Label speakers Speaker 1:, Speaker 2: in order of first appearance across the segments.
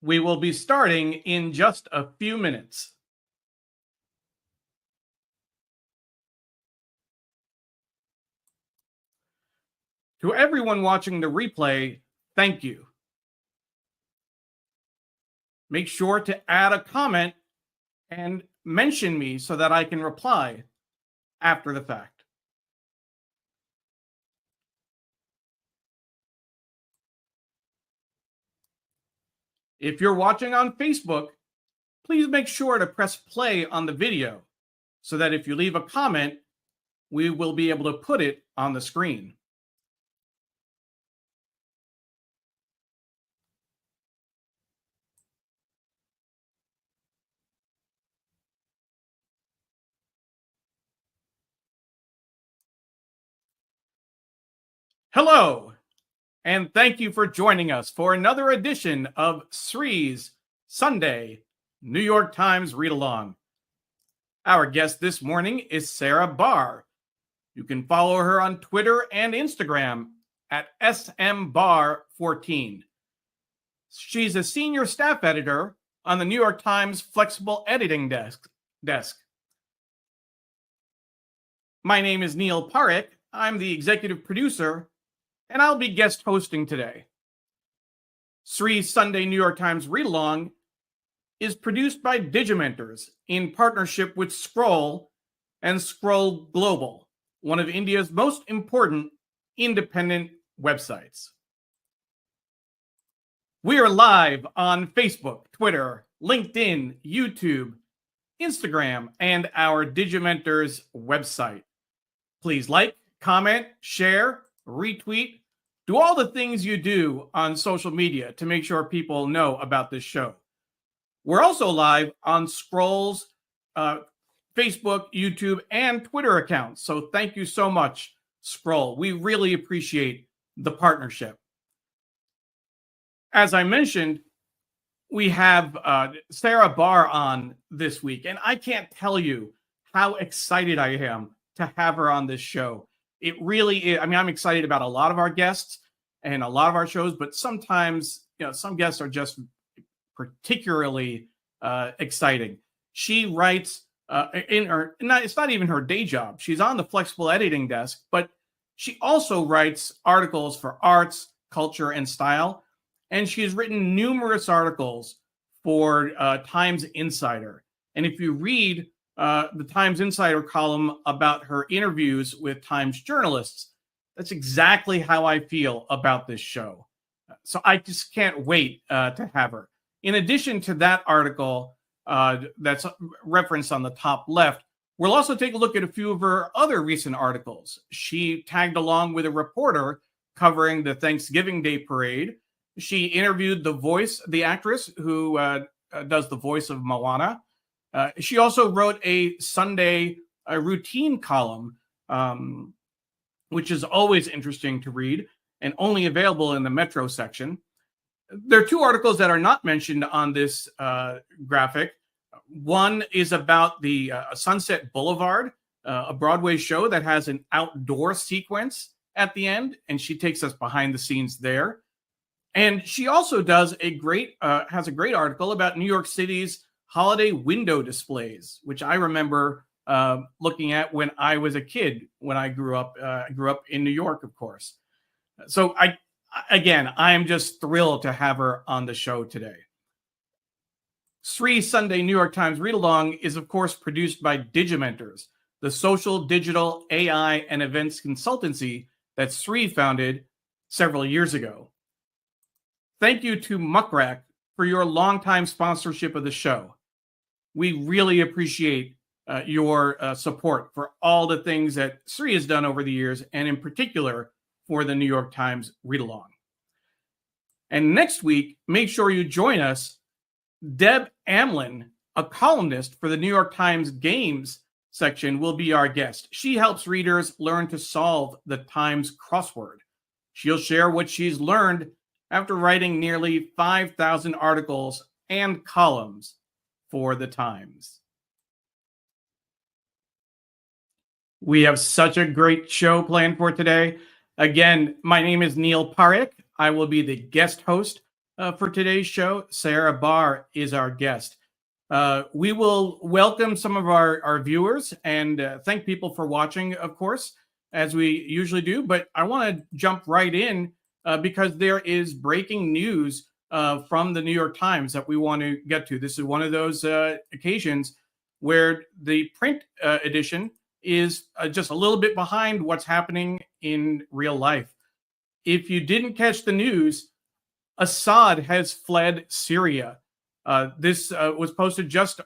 Speaker 1: We will be starting in just a few minutes. To everyone watching the replay, thank you. Make sure to add a comment and mention me so that I can reply after the fact. If you're watching on Facebook, please make sure to press play on the video so that if you leave a comment, we will be able to put it on the screen. Hello, and thank you for joining us for another edition of Sri's Sunday New York Times Read Along. Our guest this morning is Sarah Bahr. You can follow her on Twitter and Instagram at smbar14. She's a senior staff editor on the New York Times Flexible Editing Desk. My name is Neil Parekh. I'm the executive producer, and I'll be guest hosting today. Sri's Sunday New York Times Read Along is produced by Digimentors in partnership with Scroll and Scroll Global, one of India's most important independent websites. We are live on Facebook, Twitter, LinkedIn, YouTube, Instagram, and our Digimentors website. Please like, comment, share, retweet, do all the things you do on social media to make sure people know about this show. We're also live on Scroll's Facebook, YouTube, and Twitter accounts. So thank you so much, Scroll. We really appreciate the partnership. As I mentioned, we have Sarah Bahr on this week, and I can't tell you how excited I am to have her on this show. It really is. I mean, I'm excited about a lot of our guests and a lot of our shows, but sometimes, some guests are just particularly exciting. She writes it's not even her day job. She's on the Flexible Editing Desk, but she also writes articles for Arts, Culture, and Style. And she's written numerous articles for Times Insider. And if you read the Times Insider column about her interviews with Times journalists, that's exactly how I feel about this show. So I just can't wait to have her. In addition to that article that's referenced on the top left, we'll also take a look at a few of her other recent articles. She tagged along with a reporter covering the Thanksgiving Day parade. She interviewed the actress who does the voice of Moana. She also wrote a Sunday routine column, which is always interesting to read and only available in the Metro section. There are two articles that are not mentioned on this graphic. One is about the Sunset Boulevard, a Broadway show that has an outdoor sequence at the end, and she takes us behind the scenes there. And she also has a great article about New York City's holiday window displays, which I remember looking at when I was a kid, when I grew up. I grew up in New York, of course. So I am just thrilled to have her on the show today. Sri's Sunday New York Times Read Along is, of course, produced by Digimentors, the social, digital, AI, and events consultancy that Sri founded several years ago. Thank you to Muckrack for your longtime sponsorship of the show. We really appreciate your support for all the things that Sri has done over the years, and in particular for the New York Times Read Along. And next week, make sure you join us. Deb Amlin, a columnist for the New York Times Games section, will be our guest. She helps readers learn to solve the Times crossword. She'll share what she's learned after writing nearly 5,000 articles and columns for the Times. We have such a great show planned for today. Again, my name is Neil Parekh. I will be the guest host for today's show. Sarah Bahr is our guest. We will welcome some of our viewers and thank people for watching, of course, as we usually do. But I want to jump right in because there is breaking news from the New York Times that we want to get to. This is one of those occasions where the print edition is just a little bit behind what's happening in real life. If you didn't catch the news, Assad has fled Syria. This was posted just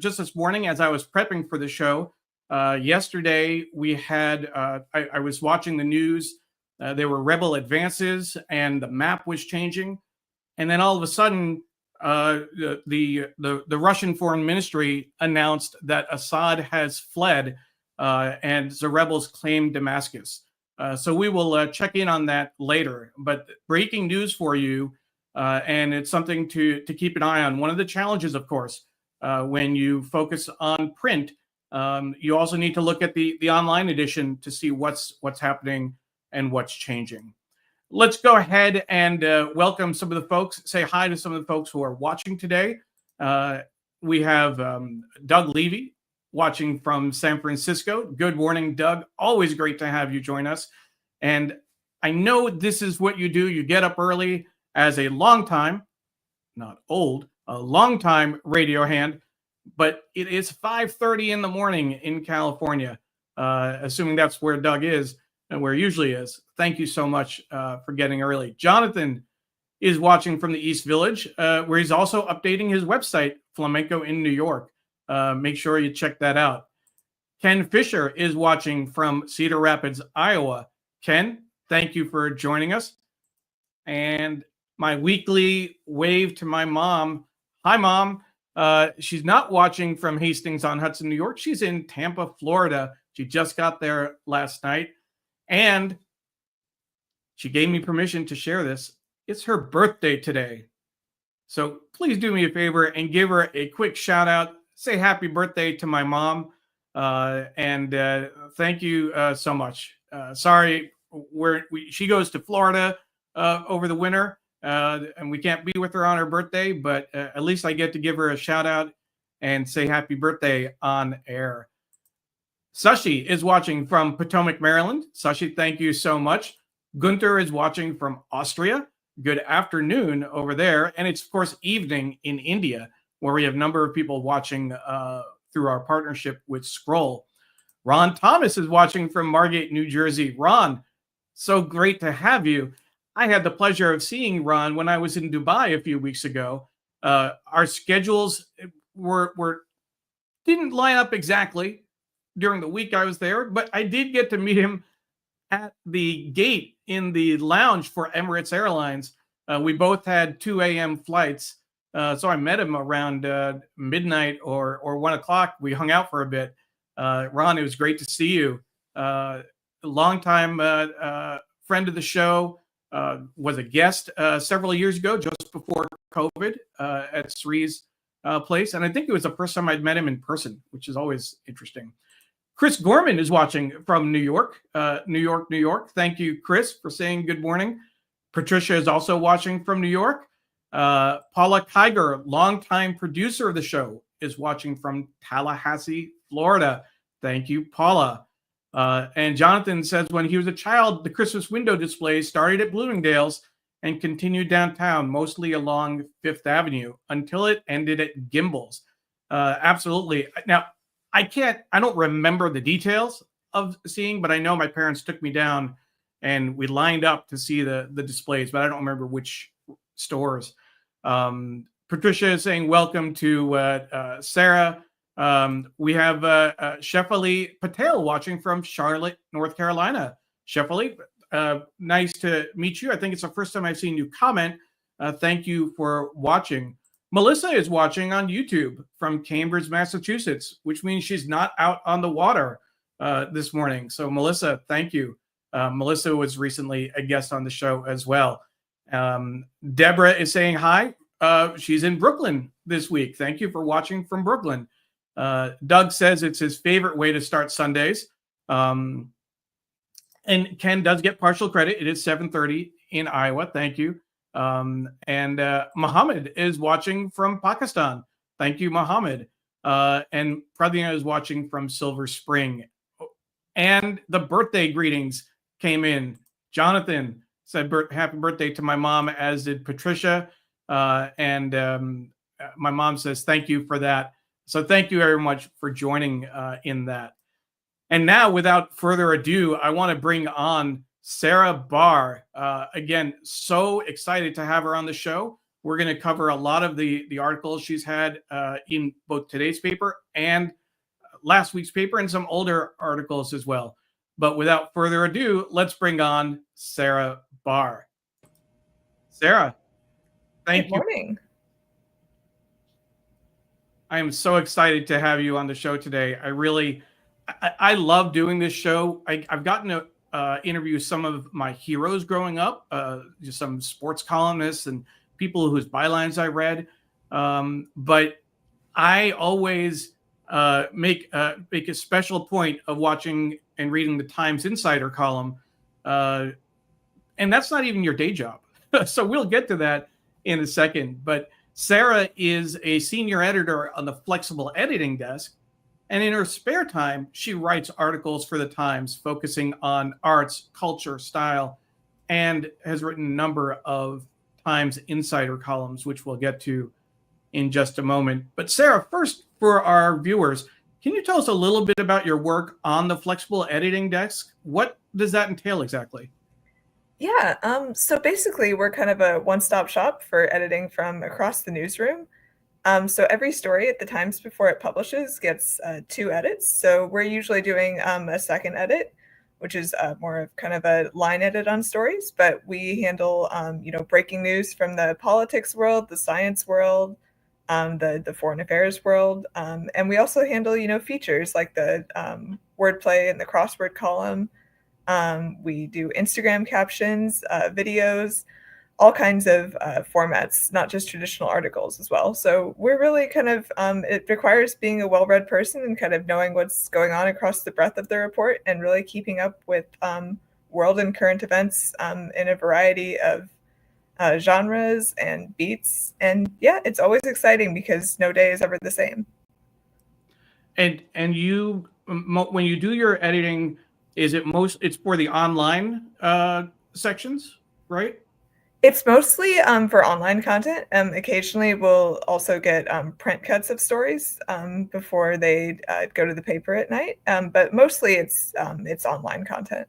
Speaker 1: this morning as I was prepping for the show. Yesterday, we had I was watching the news. There were rebel advances, and the map was changing. And then all of a sudden, the Russian Foreign Ministry announced that Assad has fled, and the rebels claim Damascus. So we will check in on that later. But breaking news for you, and it's something to keep an eye on. One of the challenges, of course, when you focus on print, you also need to look at the online edition to see what's happening and what's changing. Let's go ahead and welcome some of the folks. Say hi to some of the folks who are watching today. We have Doug Levy watching from San Francisco. Good morning, Doug. Always great to have you join us. And I know this is what you do. You get up early as a longtime, not old, a longtime radio hand, but it is 5:30 in the morning in California, assuming that's where Doug is and where he usually is. Thank you so much for getting early. Jonathan is watching from the East Village, where he's also updating his website, Flamenco in New York. Make sure you check that out. Ken Fisher is watching from Cedar Rapids, Iowa. Ken, thank you for joining us. And my weekly wave to my mom. Hi, Mom. She's not watching from Hastings-on-Hudson, New York. She's in Tampa, Florida. She just got there last night. And she gave me permission to share this. It's her birthday today. So please do me a favor and give her a quick shout out. Say happy birthday to my mom. And thank you so much. Sorry, she goes to Florida over the winter, and we can't be with her on her birthday, but at least I get to give her a shout out and say happy birthday on air. Sashi is watching from Potomac, Maryland. Sashi, thank you so much. Gunther is watching from Austria. Good afternoon over there. And it's, of course, evening in India, where we have a number of people watching through our partnership with Scroll. Ron Thomas is watching from Margate, New Jersey. Ron, so great to have you. I had the pleasure of seeing Ron when I was in Dubai a few weeks ago. Our schedules didn't line up exactly during the week I was there, but I did get to meet him at the gate in the lounge for Emirates Airlines. We both had 2 a.m. flights. So I met him around midnight or 1 o'clock. We hung out for a bit. Ron, it was great to see you. A longtime friend of the show, was a guest several years ago, just before COVID, at Sri's place. And I think it was the first time I'd met him in person, which is always interesting. Chris Gorman is watching from New York, New York. Thank you, Chris, for saying good morning. Patricia is also watching from New York. Paula Kiger, longtime producer of the show, is watching from Tallahassee, Florida. Thank you, Paula. And Jonathan says when he was a child, the Christmas window displays started at Bloomingdale's and continued downtown, mostly along Fifth Avenue, until it ended at Gimbel's. Absolutely. Now, I don't remember the details of seeing, but I know my parents took me down and we lined up to see the displays, but I don't remember which stores. Patricia is saying welcome to Sarah. We have Shefali Patel watching from Charlotte, North Carolina. Shefali, nice to meet you. I think it's the first time I've seen you comment. Thank you for watching. Melissa is watching on YouTube from Cambridge, Massachusetts, which means she's not out on the water this morning. So Melissa, thank you. Melissa was recently a guest on the show as well. Deborah is saying hi. She's in Brooklyn this week. Thank you for watching from Brooklyn. Doug says it's his favorite way to start Sundays. And Ken does get partial credit. It is 7:30 in Iowa. Thank you. And Mohammed is watching from Pakistan. Thank you, Mohammed. And Pradina is watching from Silver Spring. And the birthday greetings came in. Jonathan said happy birthday to my mom, as did Patricia. And my mom says thank you for that. So thank you very much for joining in that. And now, without further ado, I want to bring on Sarah Bahr. Again, so excited to have her on the show. We're going to cover a lot of the articles she's had in both today's paper and last week's paper, and some older articles as well. But without further ado, let's bring on Sarah Bahr. Sarah, thank you.
Speaker 2: Good morning.
Speaker 1: I am so excited to have you on the show today. I love doing this show. I've gotten to interview some of my heroes growing up, just some sports columnists and people whose bylines I read. But I always make a special point of watching and reading the Times Insider column. And that's not even your day job. So we'll get to that in a second. But Sarah is a senior editor on the flexible editing desk. And in her spare time, she writes articles for the Times focusing on arts, culture, style, and has written a number of Times Insider columns, which we'll get to in just a moment. But Sarah, first, for our viewers, can you tell us a little bit about your work on the flexible editing desk? What does that entail exactly?
Speaker 2: Yeah, so basically we're kind of a one-stop shop for editing from across the newsroom. So every story at the Times before it publishes gets 2 edits. So we're usually doing a second edit, which is more of kind of a line edit on stories, but we handle breaking news from the politics world, the science world, the foreign affairs world, and we also handle features like the wordplay and the crossword column. We do Instagram captions, videos, all kinds of formats, not just traditional articles as well. So we're really kind of, it requires being a well-read person and kind of knowing what's going on across the breadth of the report and really keeping up with world and current events in a variety of genres and beats. And yeah, it's always exciting because no day is ever the same.
Speaker 1: And you, when you do your editing, it's for the online sections, right?
Speaker 2: It's mostly for online content. Occasionally, we'll also get print cuts of stories before they go to the paper at night. But mostly, it's online content.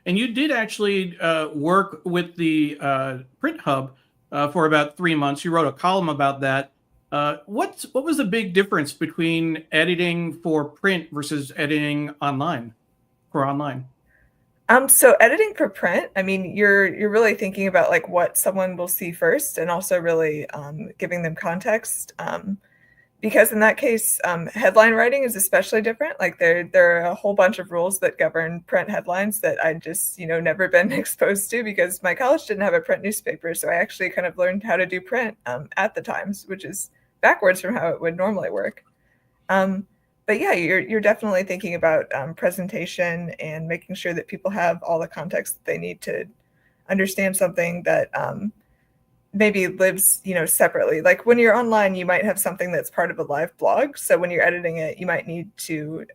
Speaker 1: And you did actually work with the Print Hub for about 3 months. You wrote a column about that. What was the big difference between editing for print versus editing online? For online?
Speaker 2: So editing for print, I mean, you're really thinking about like what someone will see first, and also really giving them context. Because in that case, headline writing is especially different. Like there are a whole bunch of rules that govern print headlines that I just never been exposed to because my college didn't have a print newspaper, so I actually kind of learned how to do print at the Times, which is backwards from how it would normally work. But yeah, you're definitely thinking about presentation and making sure that people have all the context that they need to understand something that maybe lives, separately. Like when you're online, you might have something that's part of a live blog. So when you're editing it, you might need to,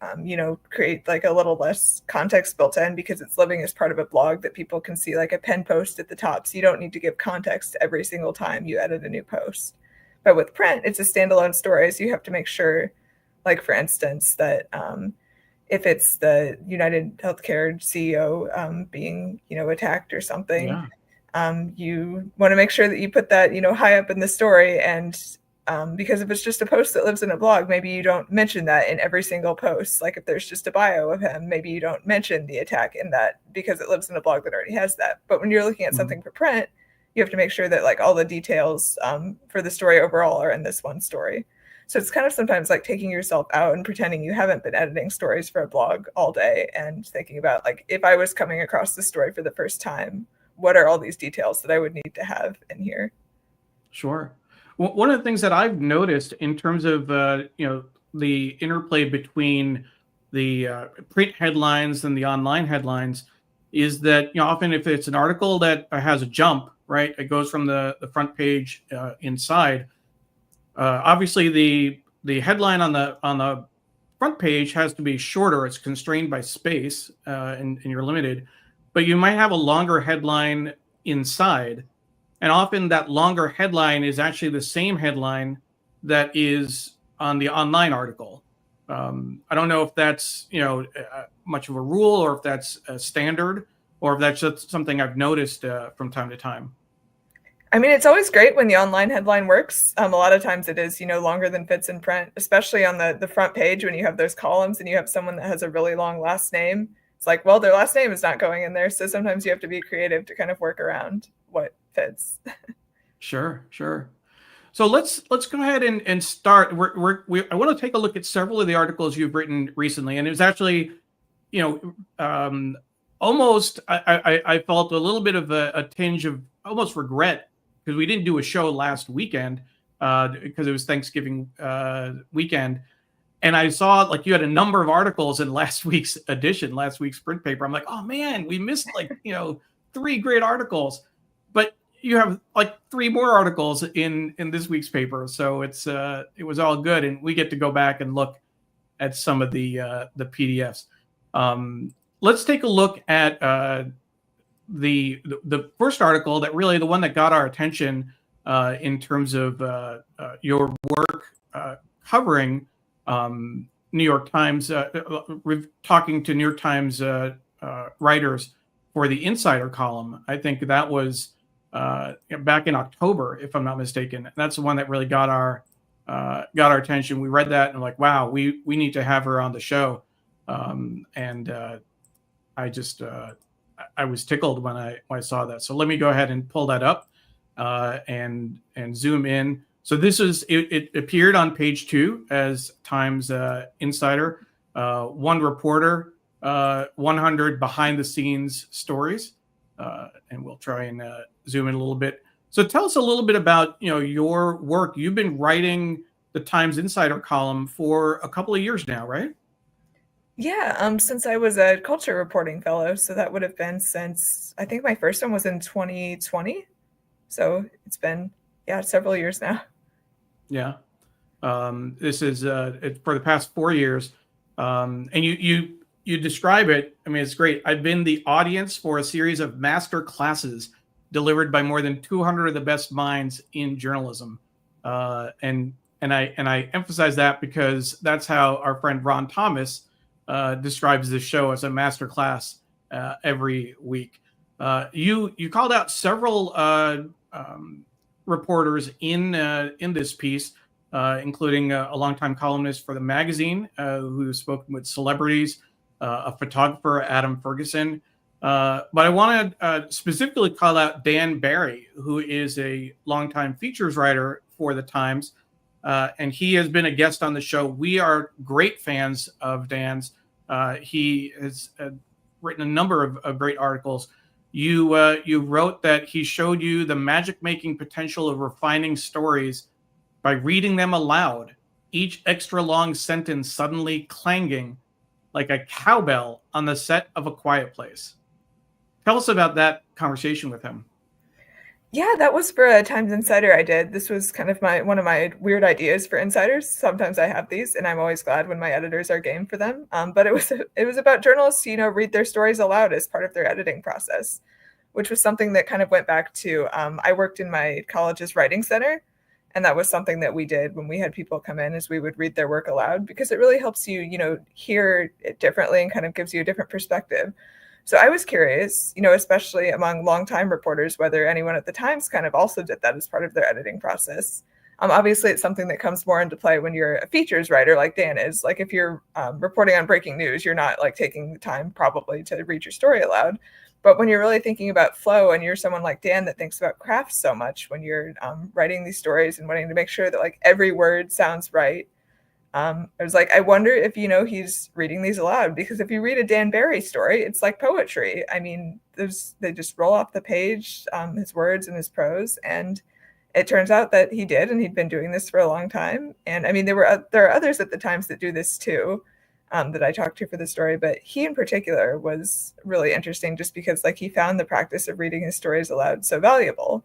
Speaker 2: create like a little less context built in because it's living as part of a blog that people can see, like a pen post at the top. So you don't need to give context every single time you edit a new post. But with print, it's a standalone story. So you have to make sure, like, for instance, that if it's the United Healthcare CEO being, attacked or something, you want to make sure that you put that, high up in the story. And because if it's just a post that lives in a blog, maybe you don't mention that in every single post. Like if there's just a bio of him, maybe you don't mention the attack in that because it lives in a blog that already has that. But when you're looking at something for print, you have to make sure that like all the details for the story overall are in this one story. So it's kind of sometimes like taking yourself out and pretending you haven't been editing stories for a blog all day and thinking about like, if I was coming across this story for the first time, what are all these details that I would need to have in here?
Speaker 1: Sure. Well, one of the things that I've noticed in terms of, the interplay between the print headlines and the online headlines is that, often if it's an article that has a jump, right? It goes from the front page inside. Obviously, the headline on the front page has to be shorter. It's constrained by space, and you're limited. But you might have a longer headline inside, and often that longer headline is actually the same headline that is on the online article. I don't know if that's much of a rule, or if that's a standard, or if that's just something I've noticed from time to time.
Speaker 2: I mean, it's always great when the online headline works. A lot of times it is, longer than fits in print, especially on the front page when you have those columns and you have someone that has a really long last name. It's like, well, their last name is not going in there. So sometimes you have to be creative to kind of work around what fits.
Speaker 1: Sure. So let's go ahead and start. I want to take a look at several of the articles you've written recently, and it was actually, almost I felt a little bit of a tinge of almost regret because we didn't do a show last weekend because it was Thanksgiving weekend, and I saw like you had a number of articles in last week's edition, last week's print paper. I'm like, oh man, we missed 3 great articles, but you have like 3 more articles in this week's paper, so it was all good, and we get to go back and look at some of the PDFs. Let's take a look at the first article, that really the one that got our attention in terms of your work covering New York Times, talking to New York Times writers for the Insider column. I think that was back in October, if I'm not mistaken. That's the one that really got our attention. We read that and like, wow, we need to have her on the show. I was tickled when I saw that. So let me go ahead and pull that up and zoom in. So this is it appeared on page 2 as Times Insider. One reporter, 100 behind the scenes stories, and we'll try and zoom in a little bit. So tell us a little bit about your work. You've been writing the Times Insider column for a couple of years now, right?
Speaker 2: Yeah, since I was a culture reporting fellow, so that would have been since I think my first one was in 2020. So it's been several years now.
Speaker 1: Yeah, this is for the past 4 years, and you describe it. I mean, it's great. I've been the audience for a series of master classes delivered by more than 200 of the best minds in journalism, and I emphasize that because that's how our friend Ron Thomas describes this show as a master class every week. You called out several reporters in this piece, including a longtime columnist for the magazine who's spoken with celebrities, a photographer, Adam Ferguson. But I want to specifically call out Dan Barry, who is a longtime features writer for the Times. And he has been a guest on the show. We are great fans of Dan's. He has written a number of great articles. You wrote that he showed you the magic-making potential of refining stories by reading them aloud, each extra long sentence suddenly clanging like a cowbell on the set of A Quiet Place. Tell us about that conversation with him.
Speaker 2: Yeah, that was for a Times Insider I did. This was kind of one of my weird ideas for insiders. Sometimes I have these, and I'm always glad when my editors are game for them. But it was about journalists, read their stories aloud as part of their editing process, which was something that kind of went back to I worked in my college's writing center, and that was something that we did when we had people come in, is we would read their work aloud, because it really helps you, hear it differently and kind of gives you a different perspective. So I was curious, especially among longtime reporters, whether anyone at the Times kind of also did that as part of their editing process. Obviously, it's something that comes more into play when you're a features writer like Dan is. Like if you're reporting on breaking news, you're not like taking the time probably to read your story aloud. But when you're really thinking about flow, and you're someone like Dan that thinks about craft so much when you're writing these stories and wanting to make sure that like every word sounds right, I was like, I wonder if, he's reading these aloud, because if you read a Dan Barry story, it's like poetry. I mean, they just roll off the page, his words and his prose. And it turns out that he did, and he'd been doing this for a long time. And I mean, there are others at the Times that do this too. that I talked to for the story, but he in particular was really interesting just because like he found the practice of reading his stories aloud so valuable.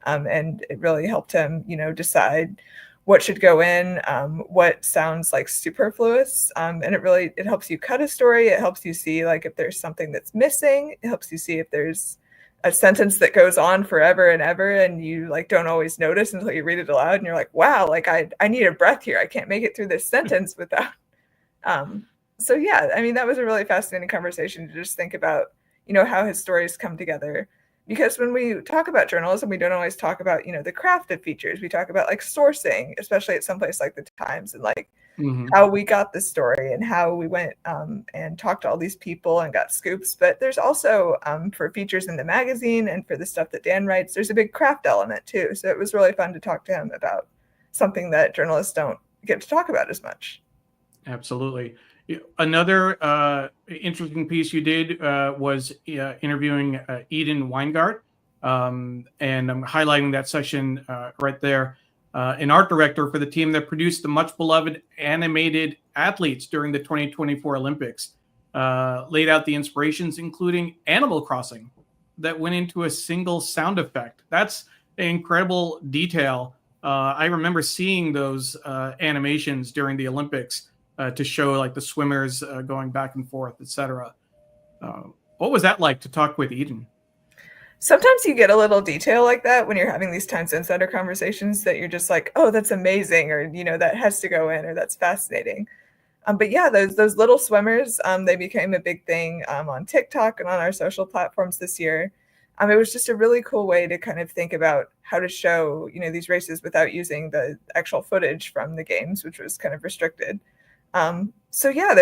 Speaker 2: And it really helped him, decide what should go in, what sounds like superfluous. And it helps you cut a story. It helps you see like if there's something that's missing. It helps you see if there's a sentence that goes on forever and ever and you like don't always notice until you read it aloud and you're like, wow, like I need a breath here. I can't make it through this sentence without. So yeah, I mean, that was a really fascinating conversation to just think about, how his stories come together. Because when we talk about journalism, we don't always talk about, the craft of features. We talk about like sourcing, especially at some place like the Times, and like how we got the story and how we went and talked to all these people and got scoops. But there's also for features in the magazine and for the stuff that Dan writes, there's a big craft element too. So it was really fun to talk to him about something that journalists don't get to talk about as much.
Speaker 1: Absolutely. Another interesting piece you did was interviewing Eden Weingart, and I'm highlighting that section right there. An art director for the team that produced the much beloved animated athletes during the 2024 Olympics, laid out the inspirations, including Animal Crossing, that went into a single sound effect. That's an incredible detail. I remember seeing those animations during the Olympics to show like the swimmers going back and forth, etc. What was that like to talk with Eden?
Speaker 2: Sometimes you get a little detail like that when you're having these Times Insider conversations that you're just like, oh, that's amazing, or that has to go in, or that's fascinating. But yeah, those little swimmers, they became a big thing on TikTok and on our social platforms this year. It was just a really cool way to kind of think about how to show, these races without using the actual footage from the games, which was kind of restricted. So yeah,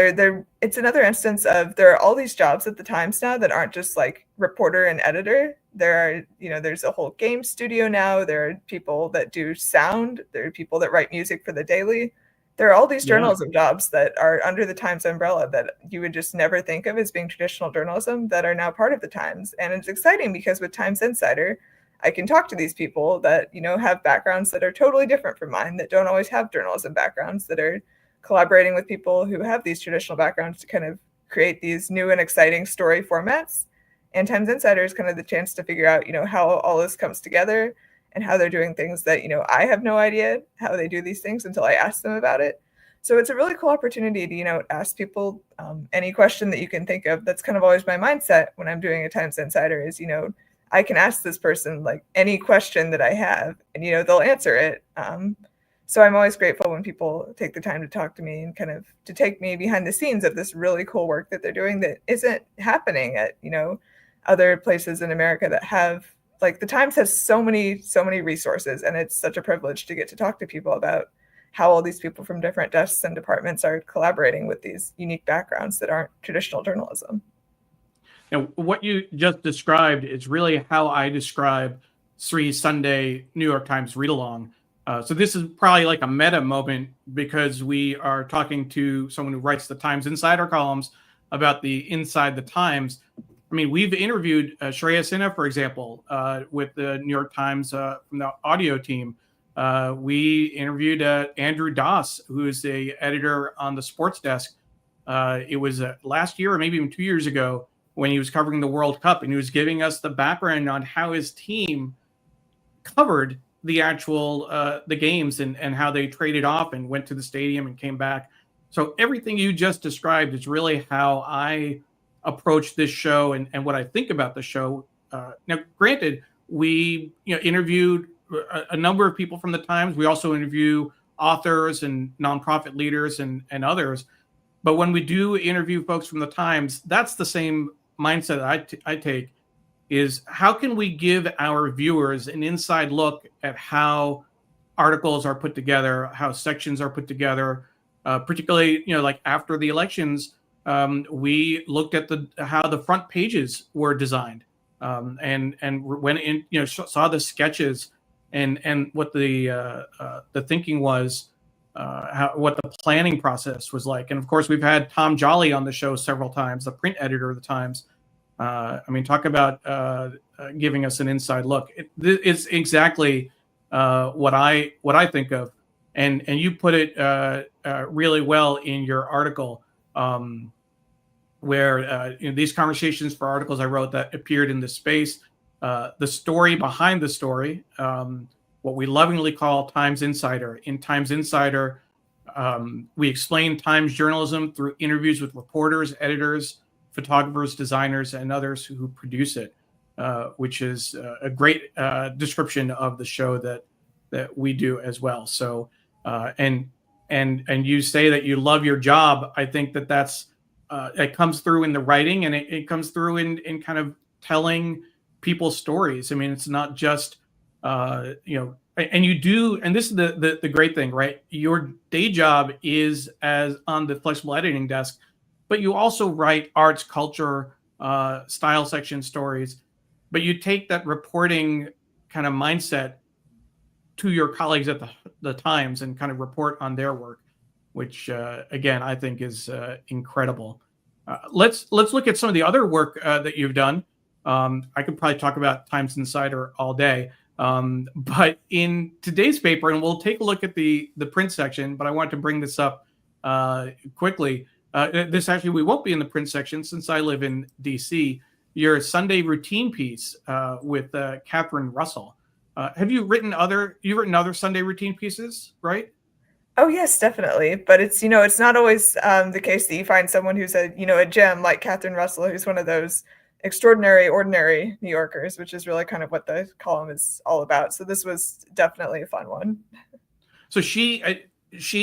Speaker 2: it's another instance of there are all these jobs at the Times now that aren't just like reporter and editor. There are, there's a whole game studio now. There are people that do sound. There are people that write music for the Daily. There are all these journalism jobs that are under the Times umbrella that you would just never think of as being traditional journalism that are now part of the Times. And it's exciting because with Times Insider, I can talk to these people that, have backgrounds that are totally different from mine, that don't always have journalism backgrounds, that are collaborating with people who have these traditional backgrounds to kind of create these new and exciting story formats. And Times Insider is kind of the chance to figure out, how all this comes together and how they're doing things that, I have no idea how they do these things until I ask them about it. So it's a really cool opportunity to, ask people any question that you can think of. That's kind of always my mindset when I'm doing a Times Insider is, I can ask this person like any question that I have and, they'll answer it. So I'm always grateful when people take the time to talk to me and kind of to take me behind the scenes of this really cool work that they're doing that isn't happening at, other places in America that have, like, the Times has so many resources, and it's such a privilege to get to talk to people about how all these people from different desks and departments are collaborating with these unique backgrounds that aren't traditional journalism.
Speaker 1: Now, what you just described is really how I describe Sri Sunday New York Times read along. So this is probably like a meta moment because we are talking to someone who writes the Times Insider columns about the Inside the Times. I mean, we've interviewed Shreya Sinha, for example, with the New York Times from the audio team. We interviewed Andrew Das, who is the editor on the sports desk. It was last year or maybe even 2 years ago when he was covering the World Cup, and he was giving us the background on how his team covered the actual the games and how they traded off and went to the stadium and came back. So everything you just described is really how I approach this show and what I think about the show. Now, granted, we interviewed a number of people from the Times. We also interview authors and nonprofit leaders and others. But when we do interview folks from the Times, that's the same mindset I take. Is how can we give our viewers an inside look at how articles are put together, how sections are put together, particularly, like after the elections, we looked at how the front pages were designed, and went in, saw the sketches and what the thinking was, what the planning process was like. And of course, we've had Tom Jolly on the show several times, the print editor of the Times. Talk about giving us an inside look. It's exactly what I think of, and you put it really well in your article. where these conversations for articles I wrote that appeared in the space, the story behind the story, what we lovingly call Times Insider. In Times Insider, we explain Times journalism through interviews with reporters, editors, photographers, designers, and others who produce it, which is a great description of the show that we do as well. So, and you say that you love your job. I think that's it comes through in the writing, and it comes through in kind of telling people's stories. I mean, it's not just and you do, and this is the great thing, right? Your day job is as on the flexible editing desk, but you also write arts, culture, style section stories. But you take that reporting kind of mindset to your colleagues at the Times and kind of report on their work, which again I think is incredible. Let's look at some of the other work that you've done. I could probably talk about Times Insider all day, but in today's paper, and we'll take a look at the print section. But I want to bring this up quickly. This actually we won't be in the print section since I live in D.C. Your Sunday routine piece with Catherine Russell. Have you written other Sunday routine pieces, right?
Speaker 2: Oh yes, definitely. But it's it's not always the case that you find someone who's a gem like Catherine Russell, who's one of those extraordinary, ordinary New Yorkers, which is really kind of what the column is all about. So this was definitely a fun one.
Speaker 1: So she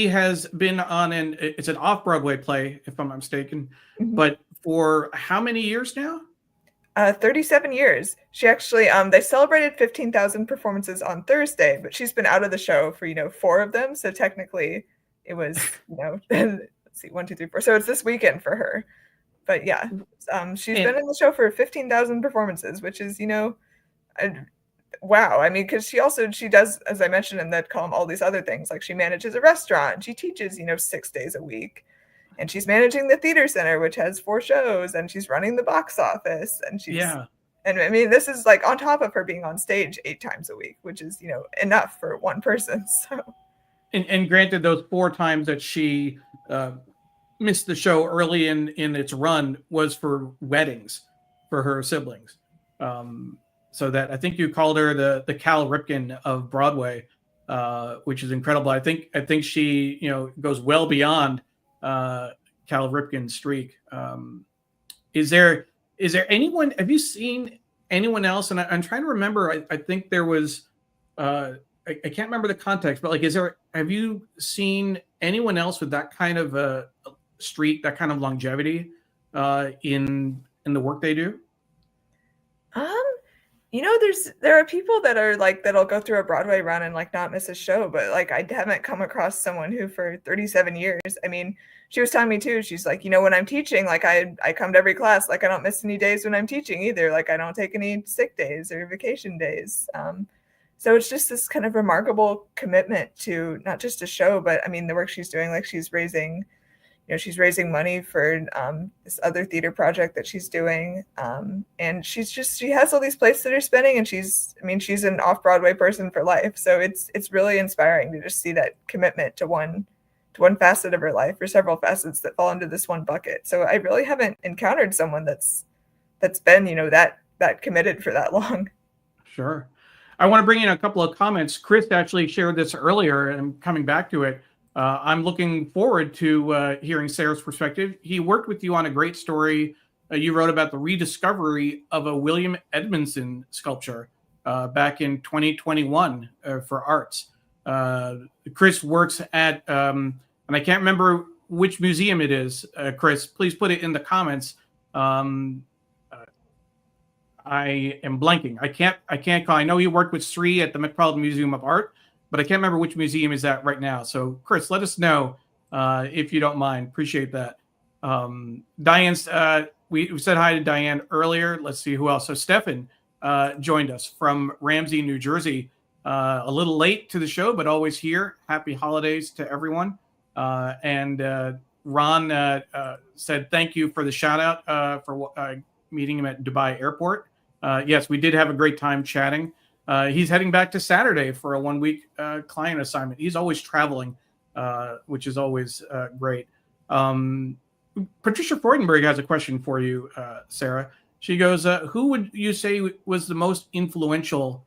Speaker 1: has been on it's an off-Broadway play, if I'm not mistaken, but for how many years now?
Speaker 2: 37 years. She actually, they celebrated 15,000 performances on Thursday, but she's been out of the show for, 4 of them. So technically it was, let's see, 1, 2, 3, 4. So it's this weekend for her. But yeah, she's been in the show for 15,000 performances, which is, wow. I mean, because she does, as I mentioned in that column, all these other things. Like she manages a restaurant. She teaches, 6 days a week. And she's managing the theater center, which has 4 shows, and she's running the box office. And and I mean, this is like on top of her being on stage 8 times a week, which is, enough for one person. So,
Speaker 1: and granted, those 4 times that she missed the show early in its run was for weddings for her siblings. So that I think you called her the Cal Ripken of Broadway, which is incredible. I think she goes well beyond Cal Ripken's streak. Is there anyone? Have you seen anyone else? And I'm trying to remember. I think there was. I can't remember the context, but like, have you seen anyone else with that kind of a streak, that kind of longevity in the work they do?
Speaker 2: There are people that are like that'll go through a Broadway run and like not miss a show, but like I haven't come across someone who for 37 years. I mean, she was telling me too. She's like, when I'm teaching, like I come to every class, like I don't miss any days when I'm teaching either. Like I don't take any sick days or vacation days. So it's just this kind of remarkable commitment to not just a show, but I mean the work she's doing. Like she's raising money for this other theater project that she's doing. And she has all these places that are spinning, and she's an off-Broadway person for life. So it's really inspiring to just see that commitment to one facet of her life, or several facets that fall into this one bucket. So I really haven't encountered someone that's been, that committed for that long.
Speaker 1: Sure. I want to bring in a couple of comments. Chris actually shared this earlier, and I'm coming back to it. I'm looking forward to hearing Sarah's perspective. He worked with you on a great story you wrote about the rediscovery of a William Edmondson sculpture back in 2021 for arts. Chris works at, and I can't remember which museum it is. Chris, please put it in the comments. I am blanking. I can't call. I know he worked with Sri at the Metropolitan Museum of Art, but I can't remember which museum is that right now. So, Chris, let us know if you don't mind. Appreciate that. Diane's, we said hi to Diane earlier. Let's see who else. So, Stefan joined us from Ramsey, New Jersey. A little late to the show, but always here. Happy holidays to everyone. And Ron said thank you for the shout out for meeting him at Dubai Airport. Yes, we did have a great time chatting. He's heading back to Saturday for a 1-week client assignment. He's always traveling, which is always great. Patricia Freudenberg has a question for you, Sarah. She goes, who would you say was the most influential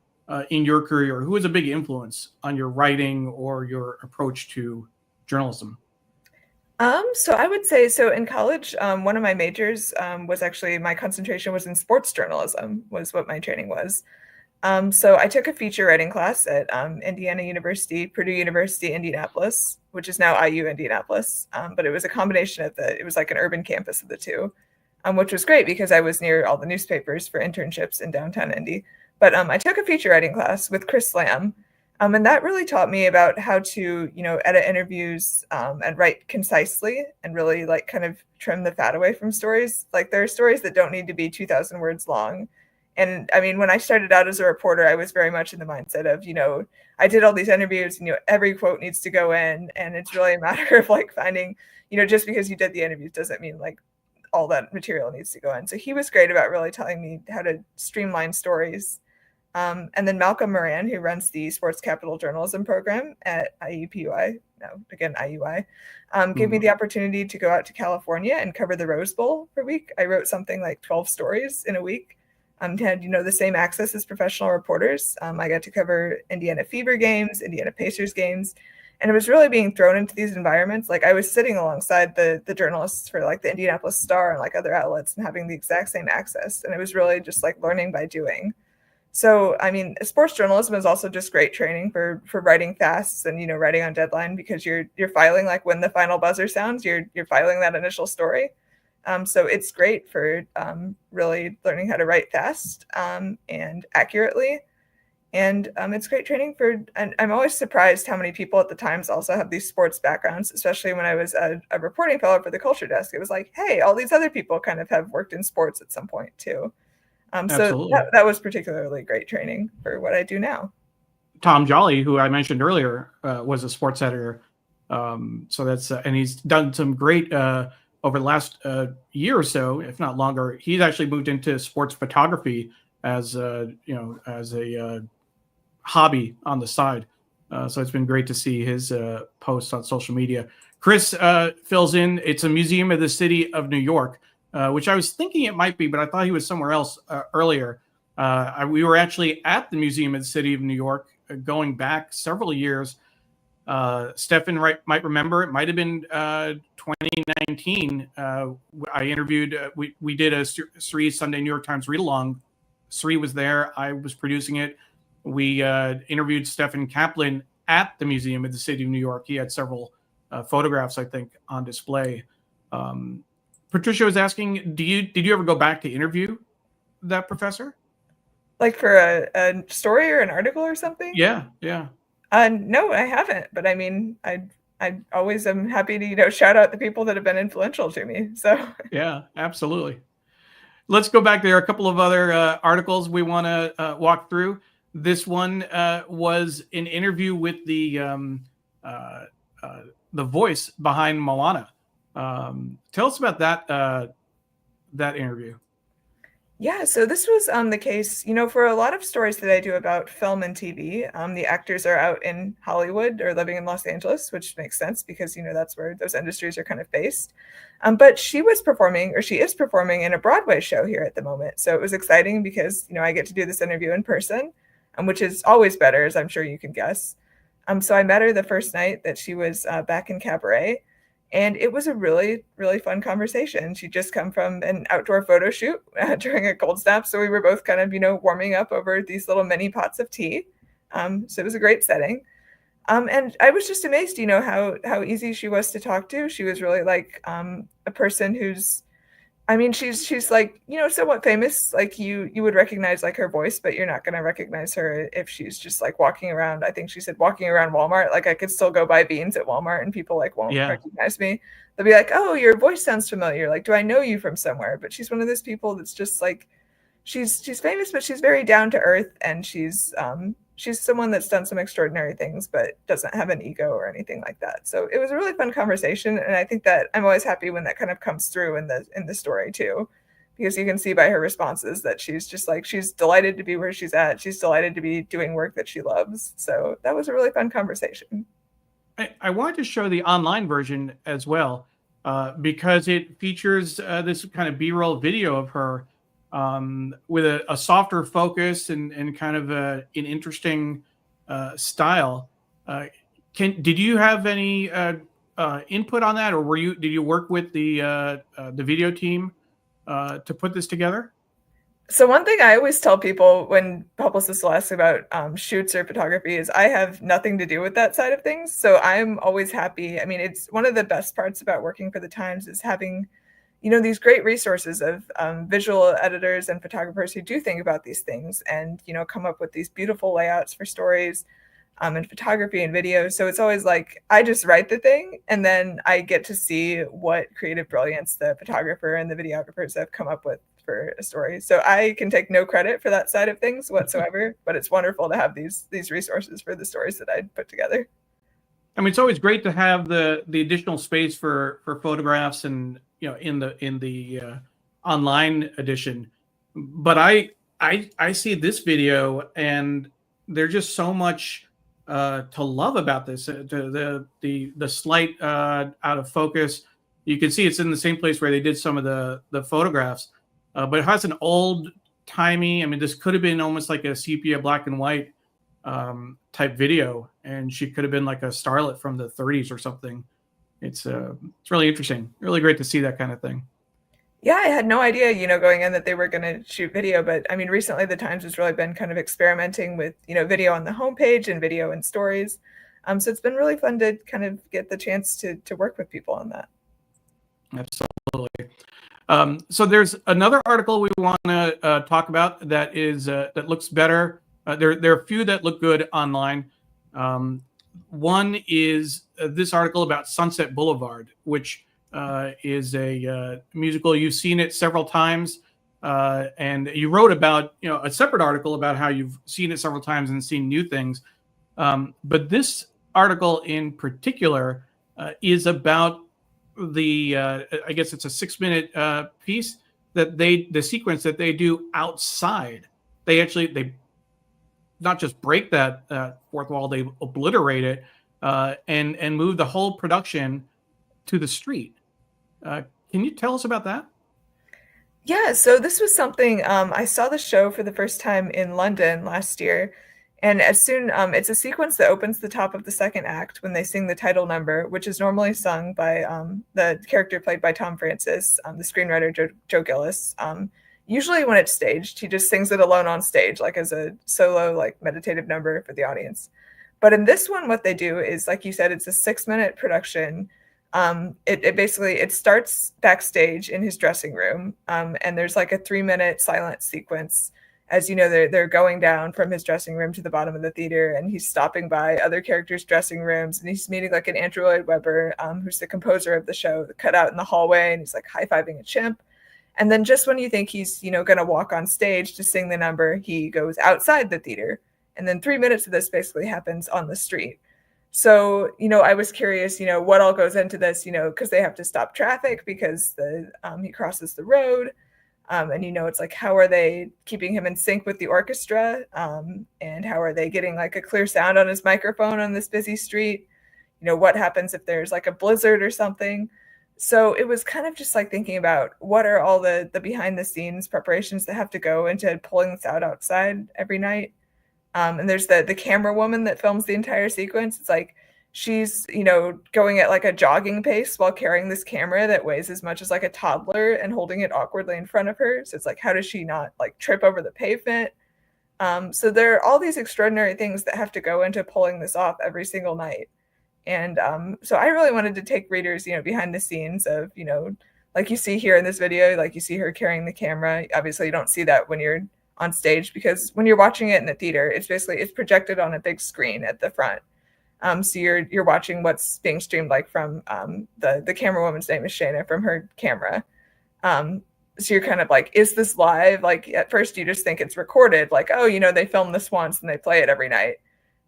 Speaker 1: in your career? Who was a big influence on your writing or your approach to journalism?
Speaker 2: So I would say, so in college, one of my majors was actually, my concentration was in sports journalism, was what my training was. So I took a feature writing class at Indiana University, Purdue University, Indianapolis, which is now IU Indianapolis. But it was a combination of it was like an urban campus of the two, which was great because I was near all the newspapers for internships in downtown Indy. But I took a feature writing class with Chris Lamb. And that really taught me about how to, edit interviews and write concisely and really like kind of trim the fat away from stories. Like there are stories that don't need to be 2,000 words long. And I mean, when I started out as a reporter, I was very much in the mindset of, I did all these interviews and, every quote needs to go in. And it's really a matter of like finding, just because you did the interviews doesn't mean like all that material needs to go in. So he was great about really telling me how to streamline stories. And then Malcolm Moran, who runs the Sports Capital Journalism program at IUPUI, IUI, gave me the opportunity to go out to California and cover the Rose Bowl for a week. I wrote something like 12 stories in a week. Had, the same access as professional reporters. I got to cover Indiana Fever games, Indiana Pacers games, and it was really being thrown into these environments. Like I was sitting alongside the journalists for like the Indianapolis Star and like other outlets and having the exact same access. And it was really just like learning by doing. So, I mean, sports journalism is also just great training for writing fast and, writing on deadline because you're filing like when the final buzzer sounds, you're filing that initial story. So it's great for really learning how to write fast and accurately. And it's great training and I'm always surprised how many people at the Times also have these sports backgrounds, especially when I was a reporting fellow for the culture desk. It was like, hey, all these other people kind of have worked in sports at some point too. So that was particularly great training for what I do now.
Speaker 1: Tom Jolly, who I mentioned earlier, was a sports editor. So that's and he's done some great over the last year or so, if not longer. He's actually moved into sports photography as as a hobby on the side. So it's been great to see his posts on social media. Chris fills in. It's a museum of the city of New York. Which I was thinking it might be, but I thought he was somewhere else earlier. We were actually at the Museum of the City of New York going back several years. Stefan might remember, it might have been 2019. I interviewed, we did a Sri Sunday New York Times read-along. Sri was there. I was producing it. We interviewed Stefan Kaplan at the Museum of the City of New York. He had several photographs, I think, on display. Patricia was asking, did you ever go back to interview that professor?
Speaker 2: Like for a story or an article or something?
Speaker 1: Yeah.
Speaker 2: No, I haven't. But I mean, I always am happy to shout out the people that have been influential to me. So
Speaker 1: yeah, absolutely. Let's go back. There are a couple of other articles we want to walk through. This one was an interview with the voice behind Moana. Tell us about that interview.
Speaker 2: Yeah, so this was the case, for a lot of stories that I do about film and TV, the actors are out in Hollywood or living in Los Angeles, which makes sense because, that's where those industries are kind of based. But she is performing in a Broadway show here at the moment. So it was exciting because, I get to do this interview in person, which is always better, as I'm sure you can guess. So I met her the first night that she was back in Cabaret. And it was a really, really fun conversation. She'd just come from an outdoor photo shoot during a cold snap. So we were both kind of, warming up over these little mini pots of tea. So it was a great setting. And I was just amazed, how easy she was to talk to. She was really like a person who's, she's like, somewhat famous. Like you would recognize like her voice, but you're not going to recognize her if she's just like walking around. I think she said walking around Walmart. Like I could still go buy beans at Walmart and people like won't recognize me. They'll be like, oh, your voice sounds familiar. Like, do I know you from somewhere? But she's one of those people that's just like, she's famous, but she's very down to earth. And she's someone that's done some extraordinary things, but doesn't have an ego or anything like that. So it was a really fun conversation. And I think that I'm always happy when that kind of comes through in the story too, because you can see by her responses that she's just like, she's delighted to be where she's at. She's delighted to be doing work that she loves. So that was a really fun conversation.
Speaker 1: I wanted to show the online version as well. because it features this kind of B-roll video of her with a softer focus and kind of an interesting style. Did you have any input on that, or did you work with the video team to put this together?
Speaker 2: So one thing I always tell people when publicists will ask about shoots or photography is I have nothing to do with that side of things. So I'm always happy. I mean, it's one of the best parts about working for the Times is having, these great resources of visual editors and photographers who do think about these things and, come up with these beautiful layouts for stories and photography and video. So it's always like, I just write the thing and then I get to see what creative brilliance the photographer and the videographers have come up with for a story. So I can take no credit for that side of things whatsoever, but it's wonderful to have these resources for the stories that I put together.
Speaker 1: I mean, it's always great to have the additional space for photographs and in the online edition. But I see this video and there's just so much to love about this. The slight out of focus. You can see it's in the same place where they did some of the photographs. But it has an old timey. I mean, this could have been almost like a sepia black and white type video, and she could have been like a starlet from the 30s or something. It's really interesting. Really great to see that kind of thing.
Speaker 2: Yeah, I had no idea, going in that they were going to shoot video, but I mean, recently the Times has really been kind of experimenting with, video on the homepage and video and stories. So it's been really fun to kind of get the chance to work with people on that.
Speaker 1: Absolutely. So there's another article we want to talk about that looks better. There are a few that look good online. One is this article about Sunset Boulevard, which is a musical. You've seen it several times, and you wrote about a separate article about how you've seen it several times and seen new things. But this article in particular is about I guess it's a 6-minute piece that the sequence that they do outside. They not just break that fourth wall, they obliterate it and move the whole production to the street. Can you tell us about that?
Speaker 2: Yeah, so this was something I saw the show for the first time in London last year. And as soon, it's a sequence that opens the top of the second act when they sing the title number, which is normally sung by the character played by Tom Francis, the screenwriter Joe Gillis. Usually when it's staged, he just sings it alone on stage, like as a solo, like meditative number for the audience. But in this one, what they do is, like you said, it's a 6-minute production. It starts backstage in his dressing room, and there's like a 3-minute silent sequence. As you know, they're going down from his dressing room to the bottom of the theater, and he's stopping by other characters' dressing rooms, and he's meeting like an Andrew Lloyd Webber, who's the composer of the show, cut out in the hallway, and he's like high-fiving a chimp. And then just when you think he's, going to walk on stage to sing the number, he goes outside the theater. And then 3 minutes of this basically happens on the street. So, I was curious, what all goes into this, because they have to stop traffic because he crosses the road. And, it's like, how are they keeping him in sync with the orchestra? And how are they getting like a clear sound on his microphone on this busy street? What happens if there's like a blizzard or something? So it was kind of just like thinking about what are all the behind the scenes preparations that have to go into pulling this out outside every night. And there's the camera woman that films the entire sequence. It's like, she's, going at like a jogging pace while carrying this camera that weighs as much as like a toddler and holding it awkwardly in front of her. So it's like, how does she not like trip over the pavement? So there are all these extraordinary things that have to go into pulling this off every single night. And so I really wanted to take readers, behind the scenes of, like you see here in this video, like you see her carrying the camera. Obviously you don't see that when you're on stage, because when you're watching it in the theater, it's projected on a big screen at the front. So you're watching what's being streamed like from the camera woman's name is Shayna, from her camera. So you're kind of like, is this live? Like at first you just think it's recorded, like, oh, they filmed this once and they play it every night.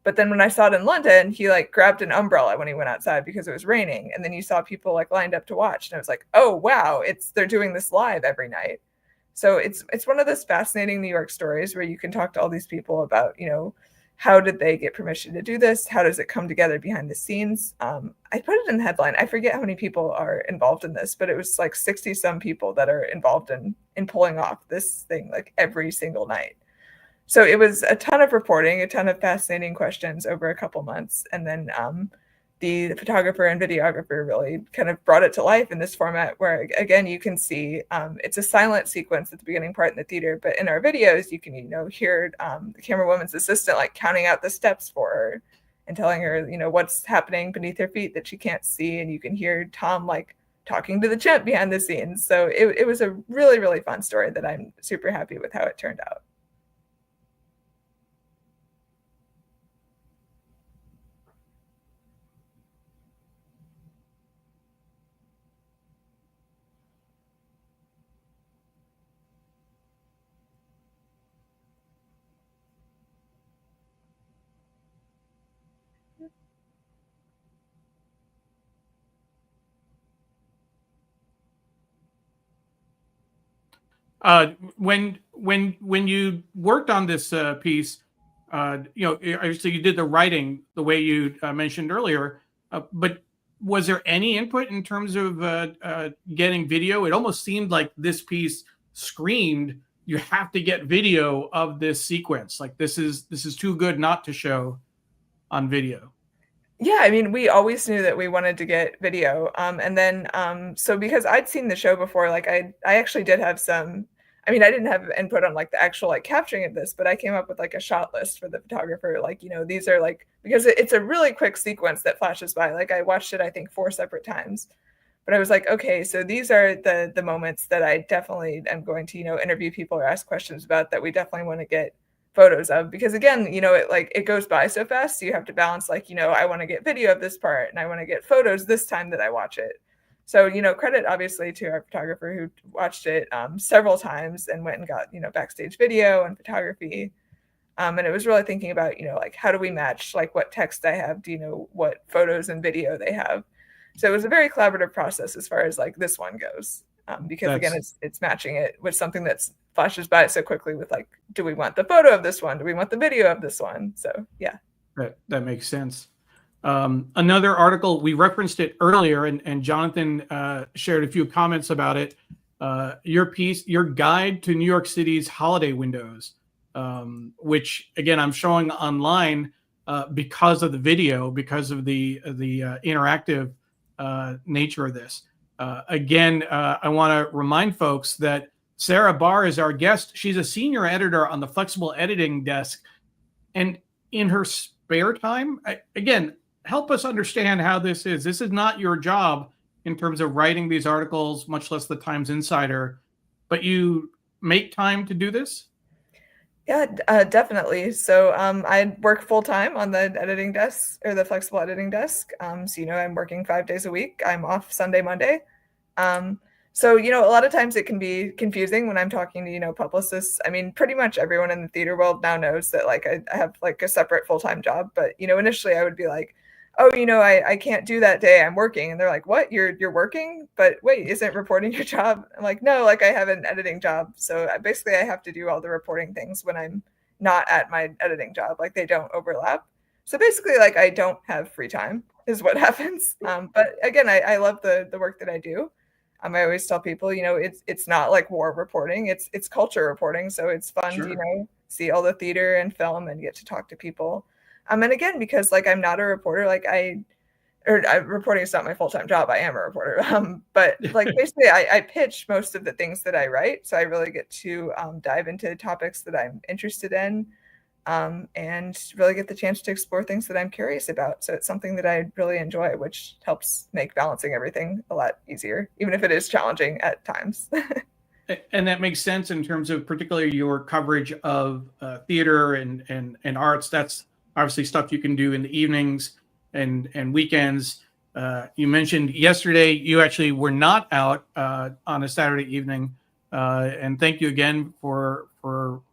Speaker 2: But then when I saw it in London, he like grabbed an umbrella when he went outside because it was raining. And then you saw people like lined up to watch. And I was like, oh, wow, they're doing this live every night. So it's one of those fascinating New York stories where you can talk to all these people about, how did they get permission to do this? How does it come together behind the scenes? I put it in the headline. I forget how many people are involved in this, but it was like 60 some people that are involved in pulling off this thing like every single night. So it was a ton of reporting, a ton of fascinating questions over a couple months. And then the photographer and videographer really kind of brought it to life in this format where, again, you can see it's a silent sequence at the beginning part in the theater, but in our videos, you can, hear the camera woman's assistant like counting out the steps for her and telling her, what's happening beneath her feet that she can't see. And you can hear Tom like talking to the chimp behind the scenes. So it was a really, really fun story that I'm super happy with how it turned out.
Speaker 1: When you worked on this piece, obviously you did the writing the way you mentioned earlier, but was there any input in terms of getting video? It almost seemed like this piece screamed, you have to get video of this sequence. Like this is too good not to show on video.
Speaker 2: Yeah, I mean, we always knew that we wanted to get video. And then, so because I'd seen the show before, like I actually did have some, I mean, I didn't have input on like the actual like capturing of this, but I came up with like a shot list for the photographer. Like, these are like, because it's a really quick sequence that flashes by. Like I watched it, I think 4 separate times, but I was like, okay, so these are the moments that I definitely am going to, interview people or ask questions about that we definitely want to get photos of, because again, it goes by so fast. So you have to balance like, I want to get video of this part and I want to get photos this time that I watch it. So, credit obviously to our photographer who watched it several times and went and got, backstage video and photography. And it was really thinking about, like, how do we match like what text I have? Do you know what photos and video they have? So it was a very collaborative process as far as like this one goes. Because again, it's matching it with something that's flashes by so quickly with like, do we want the photo of this one? Do we want the video of this one? So yeah.
Speaker 1: That makes sense. Another article, we referenced it earlier, and Jonathan shared a few comments about it. Your piece, your guide to New York City's holiday windows, which again, I'm showing online because of the video, because of the interactive nature of this. Again, I want to remind folks that Sarah Bahr is our guest. She's a senior editor on the flexible editing desk. And in her spare time, again, help us understand how this is. This is not your job in terms of writing these articles, much less the Times Insider, but you make time to do this?
Speaker 2: Yeah, definitely. So I work full time on the editing desk or the flexible editing desk. So, I'm working 5 days a week. I'm off Sunday, Monday. So, a lot of times it can be confusing when I'm talking to, publicists. I mean, pretty much everyone in the theater world now knows that like I have like a separate full-time job. But, initially I would be like, oh, I can't do that day. I'm working. And they're like, what? You're working? But wait, isn't reporting your job? I'm like, no, like I have an editing job. So basically I have to do all the reporting things when I'm not at my editing job. Like they don't overlap. So basically like I don't have free time is what happens. But again, I love the work that I do. I always tell people, it's not like war reporting, it's culture reporting. So it's fun
Speaker 1: Sure.
Speaker 2: to, see all the theater and film and get to talk to people. And again, because like I'm not a reporter, like reporting is not my full-time job. I am a reporter. But like basically I pitch most of the things that I write. So I really get to dive into topics that I'm interested in. And really get the chance to explore things that I'm curious about. So it's something that I really enjoy, which helps make balancing everything a lot easier, even if it is challenging at times.
Speaker 1: And that makes sense in terms of particularly your coverage of theater and arts. That's obviously stuff you can do in the evenings and weekends. You mentioned yesterday you actually were not out on a Saturday evening. And thank you again for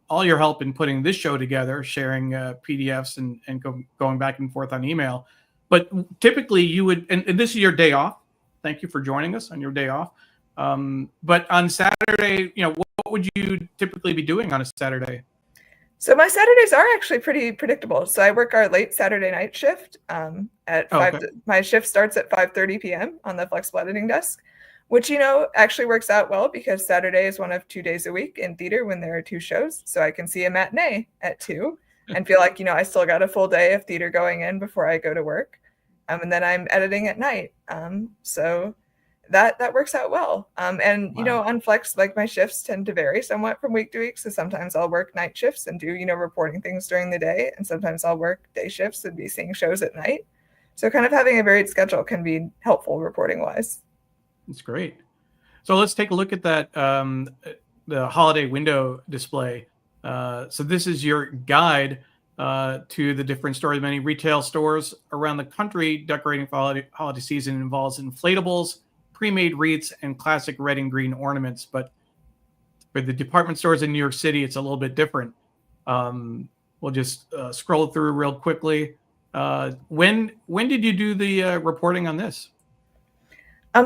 Speaker 1: all your help in putting this show together, sharing PDFs and going back and forth on email. But typically you would, and this is your day off. Thank you for joining us on your day off. But on Saturday, what would you typically be doing on a Saturday?
Speaker 2: So my Saturdays are actually pretty predictable. So I work our late Saturday night shift at
Speaker 1: Oh,
Speaker 2: 5.
Speaker 1: okay.
Speaker 2: My shift starts at 5:30 p.m. on the flexible editing desk, which actually works out well because Saturday is one of 2 days a week in theater when there are 2 shows. So I can see a matinee at 2 and feel like I still got a full day of theater going in before I go to work, and then I'm editing at night. So that works out well. And
Speaker 1: Wow.
Speaker 2: on flex, like my shifts tend to vary somewhat from week to week. So sometimes I'll work night shifts and do reporting things during the day, and sometimes I'll work day shifts and be seeing shows at night. So kind of having a varied schedule can be helpful reporting wise.
Speaker 1: That's great. So let's take a look at that, the holiday window display. So this is your guide to the different stores. Many retail stores around the country decorating for holiday season involves inflatables, pre-made wreaths, and classic red and green ornaments. But for the department stores in New York City, it's a little bit different. We'll just scroll through real quickly. When did you do the reporting on this?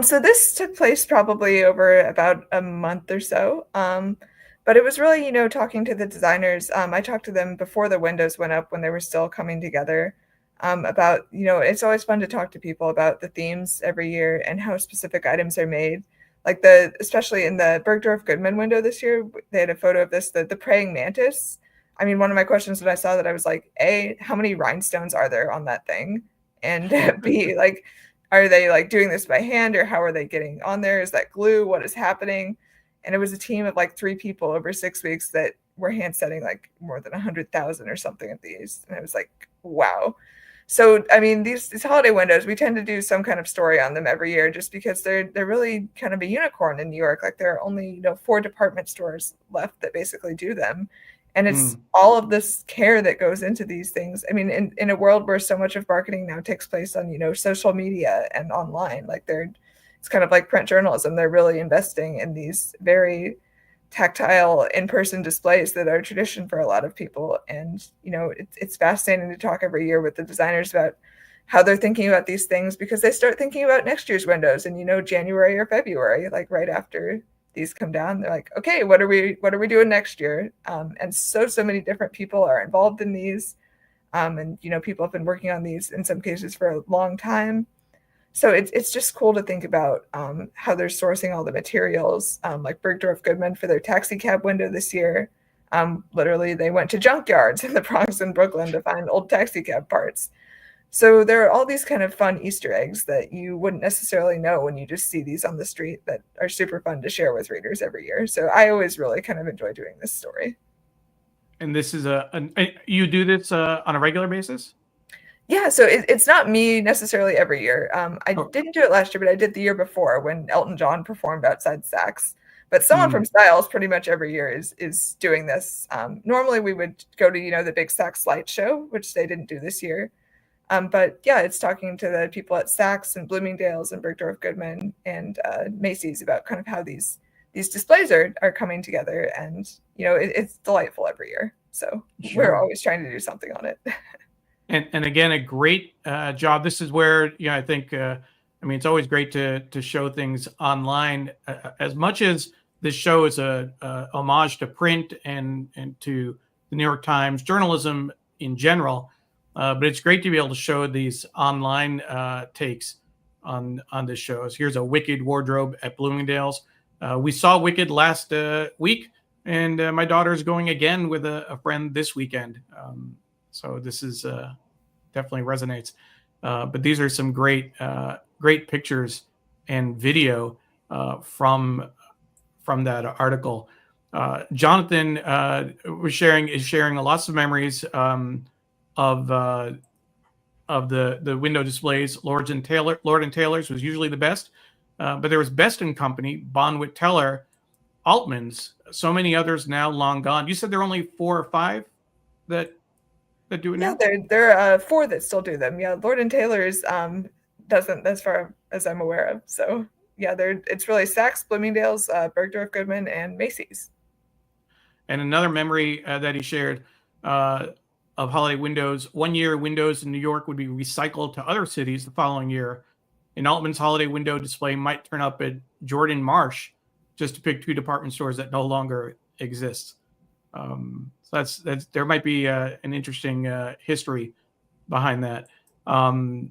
Speaker 2: So this took place probably over about a month or so. But it was really, talking to the designers. I talked to them before the windows went up when they were still coming together. About, it's always fun to talk to people about the themes every year and how specific items are made. Like especially in the Bergdorf Goodman window this year, they had a photo of the praying mantis. I mean, one of my questions when I saw that, I was like, A, how many rhinestones are there on that thing? And B, like, are they like doing this by hand, or how are they getting on there? Is that glue? What is happening? And it was a team of like 3 people over 6 weeks that were hand setting like more than 100,000 or something of these. And I was like, wow. So I mean, these holiday windows, we tend to do some kind of story on them every year, just because they're really kind of a unicorn in New York. Like there are only 4 department stores left that basically do them, and it's all of this care that goes into these things. I mean, in a world where so much of marketing now takes place on social media and online, like it's kind of like print journalism. They're really investing in these very tactile in-person displays that are a tradition for a lot of people. And it's fascinating to talk every year with the designers about how they're thinking about these things, because they start thinking about next year's windows in January or February, like right after these come down. They're like, okay, what are we doing next year? And so many different people are involved in these, and people have been working on these in some cases for a long time. So it's just cool to think about how they're sourcing all the materials. Like Bergdorf Goodman for their taxi cab window this year, literally they went to junkyards in the Bronx and Brooklyn to find old taxi cab parts. So there are all these kind of fun Easter eggs that you wouldn't necessarily know when you just see these on the street, that are super fun to share with readers every year. So I always really kind of enjoy doing this story.
Speaker 1: And this is you do this on a regular basis?
Speaker 2: Yeah, so it's not me necessarily every year. I didn't do it last year, but I did the year before when Elton John performed outside Saks. But someone from Styles pretty much every year is doing this. Normally we would go to the big Saks light show, which they didn't do this year. But yeah, it's talking to the people at Saks and Bloomingdale's and Bergdorf Goodman and Macy's about kind of how these displays are coming together, and it's delightful every year. So we're always trying to do something on it.
Speaker 1: And again, a great job. This is where I think it's always great to show things online. As much as this show is a homage to print and to the New York Times journalism in general, but it's great to be able to show these online takes on this show. So here's a Wicked wardrobe at Bloomingdale's. We saw Wicked last week, and my daughter is going again with a friend this weekend. So this is definitely resonates. But these are some great pictures and video from that article. Jonathan is sharing lots of memories of the window displays. Lord and Taylor's was usually the best, but there was Best and Company, Bonwit Teller, Altman's, so many others now long gone. You said there are only 4 or 5 that do it now?
Speaker 2: Yeah, there are 4 that still do them. Yeah, Lord and Taylor's doesn't, as far as I'm aware of. So yeah, it's really Saks, Bloomingdale's, Bergdorf Goodman, and Macy's.
Speaker 1: And another memory that he shared of holiday windows: one year windows in New York would be recycled to other cities the following year. An Altman's holiday window display might turn up at Jordan Marsh, just to pick 2 department stores that no longer exist. So that's there might be an interesting history behind that. Sujana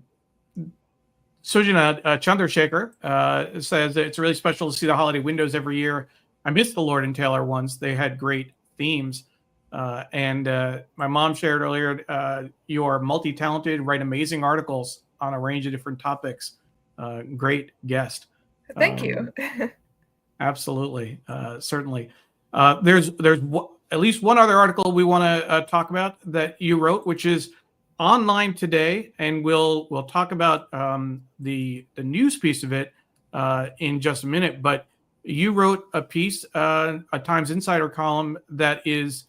Speaker 1: Chandrasekhar says that it's really special to see the holiday windows every year. I missed the Lord and Taylor ones. They had great themes. And my mom shared earlier, you are multi-talented, write amazing articles on a range of different topics. Great guest.
Speaker 2: Thank you.
Speaker 1: Absolutely. Certainly. There's at least one other article we want to talk about that you wrote, which is online today, and we'll talk about the news piece of it in just a minute. But you wrote a piece, a Times Insider column that is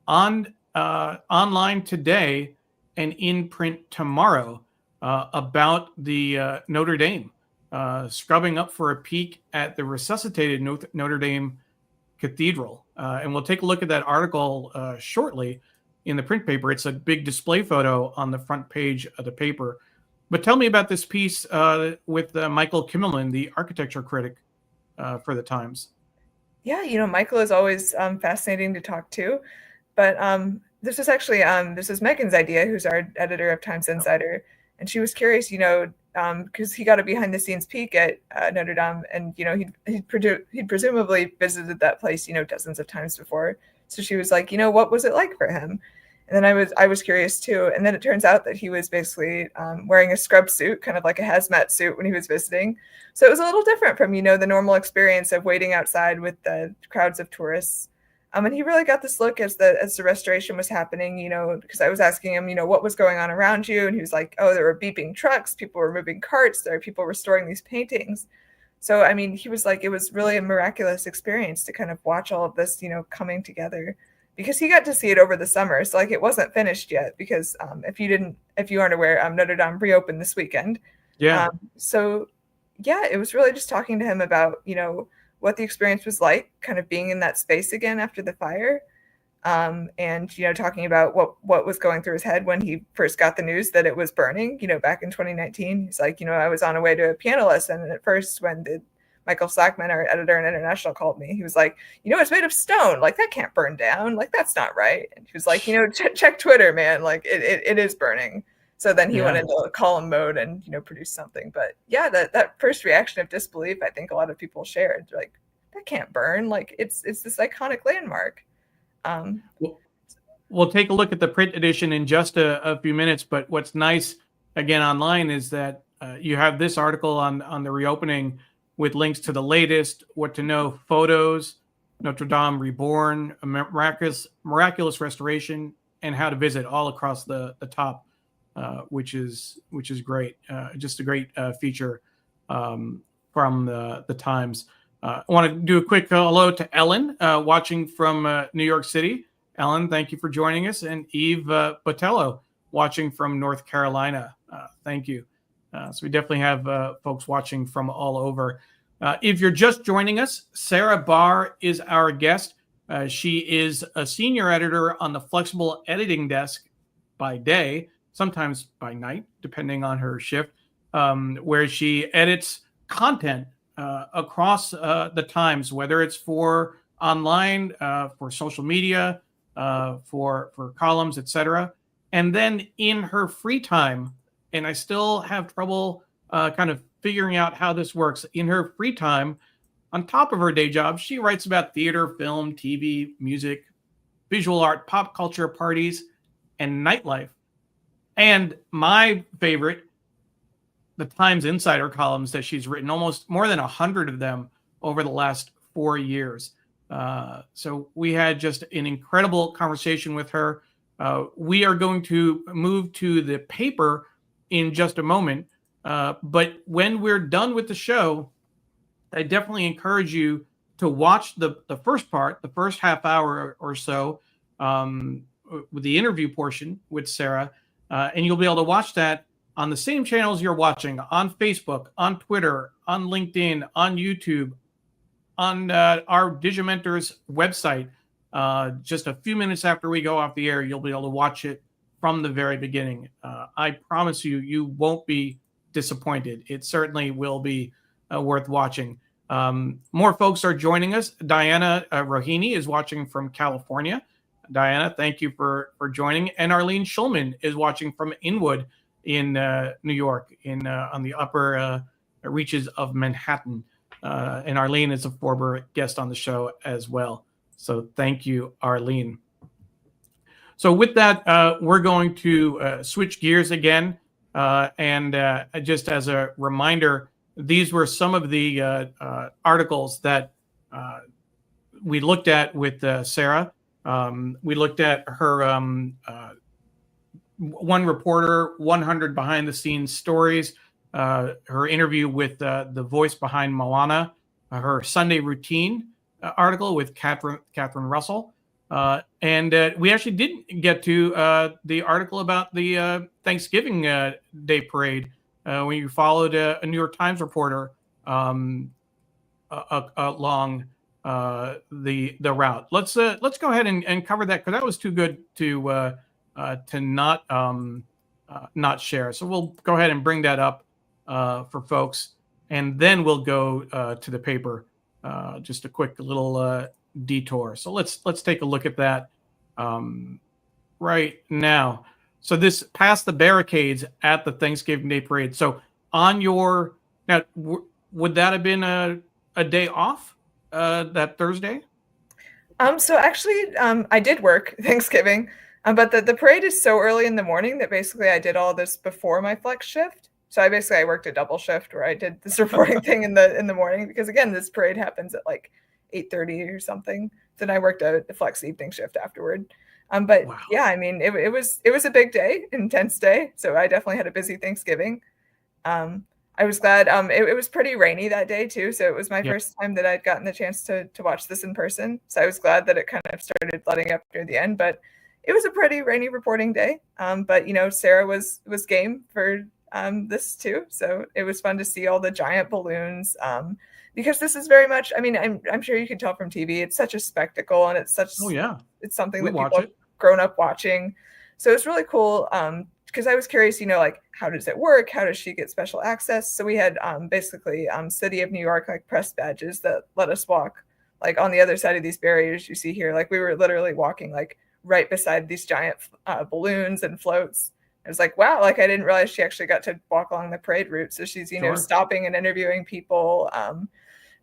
Speaker 1: on online today and in print tomorrow about the Notre Dame, scrubbing up for a peek at the resuscitated Notre Dame Cathedral. And we'll take a look at that article shortly in the print paper. It's a big display photo on the front page of the paper. But tell me about this piece with Michael Kimmelman, the architecture critic for the Times.
Speaker 2: Yeah, Michael is always fascinating to talk to. But this was actually this was Megan's idea, who's our editor of Times Insider, and she was curious, because he got a behind-the-scenes peek at Notre Dame, and he'd presumably visited that place, dozens of times before. So she was like, what was it like for him? And then I was curious too. And then it turns out that he was basically wearing a scrub suit, kind of like a hazmat suit, when he was visiting. So it was a little different from the normal experience of waiting outside with the crowds of tourists. And he really got this look as the restoration was happening, because I was asking him, what was going on around you? And he was like, oh, there were beeping trucks, people were moving carts, there are people restoring these paintings. So, he was like, it was really a miraculous experience to kind of watch all of this, coming together, because he got to see it over the summer. So it wasn't finished yet, because if you aren't aware, Notre Dame reopened this weekend.
Speaker 1: Yeah.
Speaker 2: It was really just talking to him about, what the experience was like, kind of being in that space again after the fire. And talking about what was going through his head when he first got the news that it was burning, back in 2019. He's like, I was on a way to a piano lesson, and at first when Michael Slackman, our editor in International, called me, he was like, it's made of stone, that can't burn down, that's not right. And he was like, check Twitter, man, it is burning. So then he went into column mode and produced something. But yeah, that first reaction of disbelief, I think a lot of people shared, like, that can't burn, it's this iconic landmark.
Speaker 1: We'll take a look at the print edition in just a few minutes, but what's nice again online is that you have this article on the reopening with links to the latest what to know photos, Notre Dame Reborn, a miraculous restoration, and how to visit all across the top, which is great. Just a great feature from the Times. I want to do a quick hello to Ellen, watching from New York City. Ellen, thank you for joining us. And Eve Botello, watching from North Carolina. Thank you. So we definitely have folks watching from all over. If you're just joining us, Sarah Bahr is our guest. She is a senior editor on the flexible editing desk by day, sometimes by night, depending on her shift, where she edits content across the Times, whether it's for online, for social media, for columns, etc. And then in her free time, and I still have trouble kind of figuring out how this works, in her free time, on top of her day job, she writes about theater, film, TV, music, visual art, pop culture, parties, and nightlife. And my favorite, the Times Insider columns that she's written, almost more than 100 of them over the last 4 years. So we had just an incredible conversation with her. We are going to move to the paper in just a moment. But when we're done with the show, I definitely encourage you to watch the first part, the first half hour or so, with the interview portion with Sarah. And you'll be able to watch that on the same channels you're watching, on Facebook, on Twitter, on LinkedIn, on YouTube, on our Digimentors website. Just a few minutes after we go off the air, you'll be able to watch it from the very beginning. I promise you, you won't be disappointed. It certainly will be worth watching. More folks are joining us. Diana Rohini is watching from California. Diana, thank you for joining. And Arlene Schulman is watching from Inwood in New York, on the upper reaches of Manhattan. And Arlene is a former guest on the show as well. So thank you, Arlene. So with that, we're going to switch gears again. And just as a reminder, these were some of the articles that we looked at with Sarah. We looked at her One Reporter, 100 behind the scenes stories, her interview with the voice behind Moana, her Sunday routine article with Catherine Russell. And we actually didn't get to the article about the Thanksgiving Day parade when you followed a New York Times reporter along the route. Let's go ahead and cover that, because that was too good to not share. So we'll go ahead and bring that up for folks, and then we'll go to the paper. Just a quick little detour. So let's take a look at that right now. So this past the barricades at the Thanksgiving Day parade. So on your now, would that have been a day off that Thursday?
Speaker 2: So actually, I did work Thanksgiving, but the parade is so early in the morning that basically I did all this before my flex shift. So I worked a double shift where I did this reporting thing in the morning, because again, this parade happens at like 8:30 or something. Then I worked a flex evening shift afterward. But wow. Yeah, I mean, it was a big day, intense day. So I definitely had a busy Thanksgiving. I was glad. It was pretty rainy that day too. So it was my first time that I'd gotten the chance to watch this in person. So I was glad that it kind of started letting up near the end, but it was a pretty rainy reporting day. But Sarah was game for this too. So it was fun to see all the giant balloons. Because this is very much, I mean, I'm sure you can tell from TV, it's such a spectacle, and it's such, it's something that people have grown up watching. So it's really cool. Because I was curious, like, how does it work? How does she get special access? So we had basically City of New York, like, press badges that let us walk, like, on the other side of these barriers you see here. Like, we were literally walking, like, right beside these giant balloons and floats. I was like, wow, like, I didn't realize she actually got to walk along the parade route. So she's, stopping and interviewing people.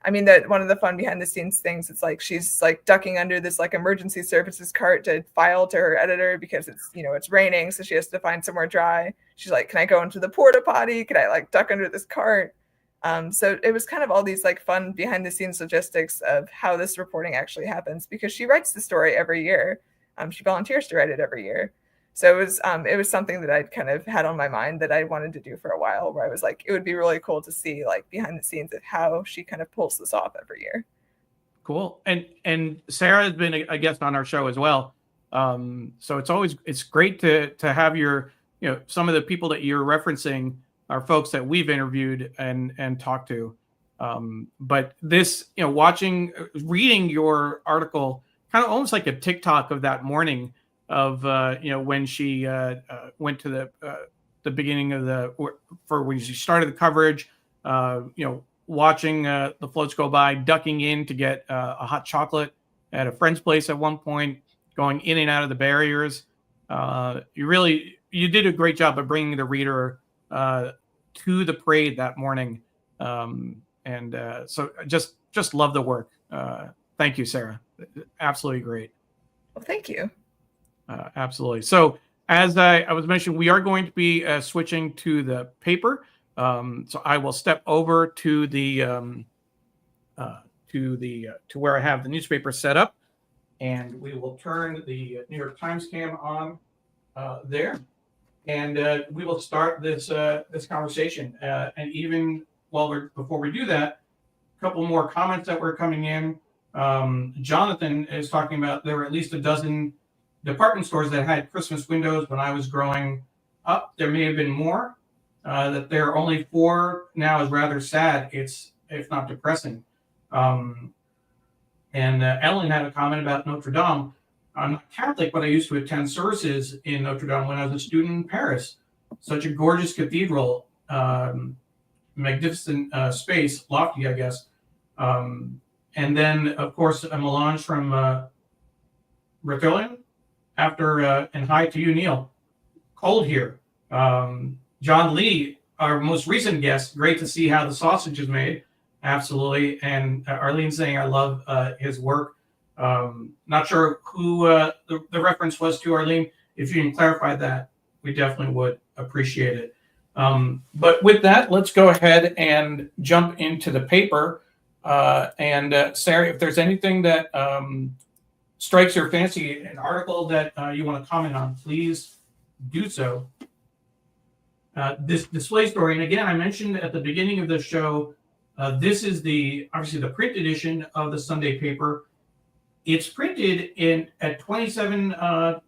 Speaker 2: I mean, that one of the fun behind the scenes things, it's like she's like ducking under this like emergency services cart to file to her editor because it's, it's raining. So she has to find somewhere dry. She's like, can I go into the porta potty? Can I like duck under this cart? So it was kind of all these like fun behind the scenes logistics of how this reporting actually happens, because she writes the story every year. She volunteers to write it every year. So it was something that I'd kind of had on my mind that I wanted to do for a while, where I was like, it would be really cool to see like behind the scenes of how she kind of pulls this off every year.
Speaker 1: Cool. And Sarah has been a guest on our show as well. So it's great to have your, some of the people that you're referencing are folks that we've interviewed and talked to. But this, reading your article, kind of almost like a TikTok of that morning of when she went to the beginning of when she started the coverage, watching the floats go by, ducking in to get a hot chocolate at a friend's place at one point, going in and out of the barriers. You did a great job of bringing the reader to the parade that morning, so just love the work. Thank you, Sarah. Absolutely great.
Speaker 2: Well, thank you.
Speaker 1: Absolutely. So as I was mentioning, we are going to be switching to the paper. So I will step over to where I have the newspaper set up, and we will turn the New York Times cam on there, and we will start this conversation. And even before we do that, a couple more comments that were coming in. Jonathan is talking about there were at least a dozen department stores that had Christmas windows when I was growing up. There may have been more. That there are only 4 now is rather sad. It's, if not depressing. And Ellen had a comment about Notre Dame. I'm not Catholic, but I used to attend services in Notre Dame when I was a student in Paris. Such a gorgeous cathedral, magnificent space, lofty, I guess. And then, of course, a melange from Bertillon. and hi to you, Neil. Cold here. John Lee, our most recent guest. Great to see how the sausage is made. Absolutely. And Arlene saying I love his work. Not sure who the reference was to, Arlene. If you can clarify that, we definitely would appreciate it. But with that, let's go ahead and jump into the paper. And Sarah, if there's anything that strikes your fancy, an article that you want to comment on, please do so. This display story, and again, I mentioned at the beginning of the show, this is obviously the print edition of the Sunday paper. It's printed at 27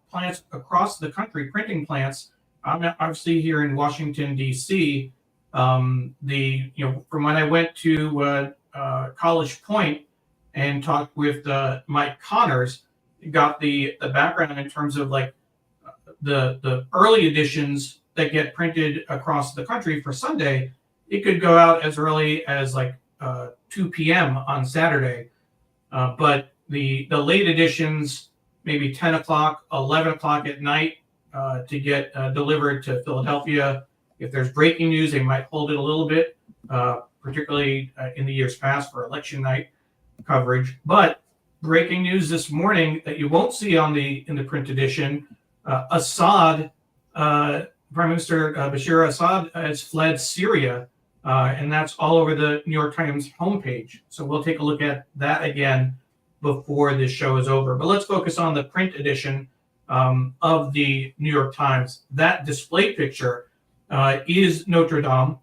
Speaker 1: plants across the country, printing plants. I'm obviously here in Washington, D.C. From when I went to College Point and talked with Mike Connors, got the background in terms of like the early editions that get printed across the country for Sunday. It could go out as early as like 2 p.m. on Saturday, but the late editions, maybe 10 o'clock, 11 o'clock at night, to get delivered to Philadelphia. If there's breaking news, they might hold it a little bit, particularly in the years past for election night coverage. But breaking news this morning that you won't see in the print edition, Assad, Prime Minister Bashar Assad has fled Syria, and that's all over the New York Times homepage. So we'll take a look at that again before this show is over. But let's focus on the print edition of the New York Times. That display picture is Notre Dame.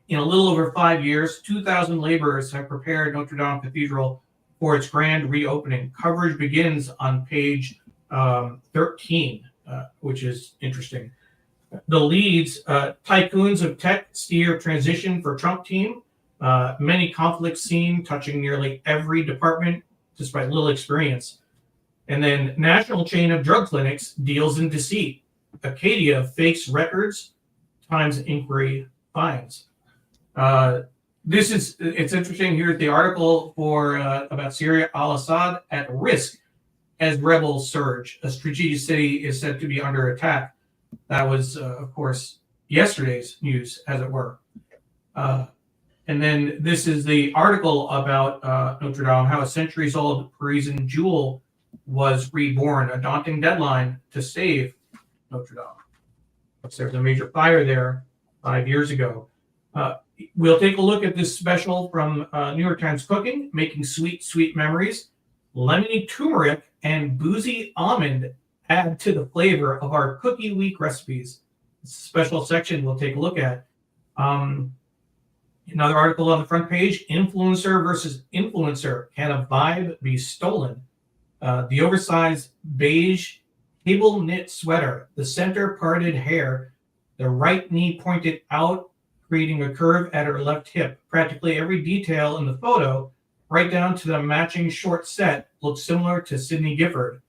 Speaker 1: In a little over 5 years, 2,000 laborers have prepared Notre Dame Cathedral for its grand reopening. Coverage begins on page 13, which is interesting. The leads, tycoons of tech steer transition for Trump team. Many conflicts seen, touching nearly every department, despite little experience. And then national chain of drug clinics deals in deceit. Acadia fakes records, Times inquiry finds. It's interesting. Here's the article about Syria. Al-Assad at risk as rebels surge. A strategic city is said to be under attack. That was, of course, yesterday's news, as it were. And then this is the article about Notre Dame, how a centuries-old Parisian jewel was reborn, a daunting deadline to save Notre Dame. There was a major fire there 5 years ago. We'll take a look at this special from New York Times Cooking, making sweet, sweet memories. Lemony turmeric and boozy almond add to the flavor of our Cookie Week recipes. It's a special section we'll take a look at. Another article on the front page, influencer versus influencer. Can a vibe be stolen? The oversized beige cable knit sweater, the center parted hair, the right knee pointed out, creating a curve at her left hip. Practically every detail in the photo, right down to the matching short set, looks similar to Sydney Gifford.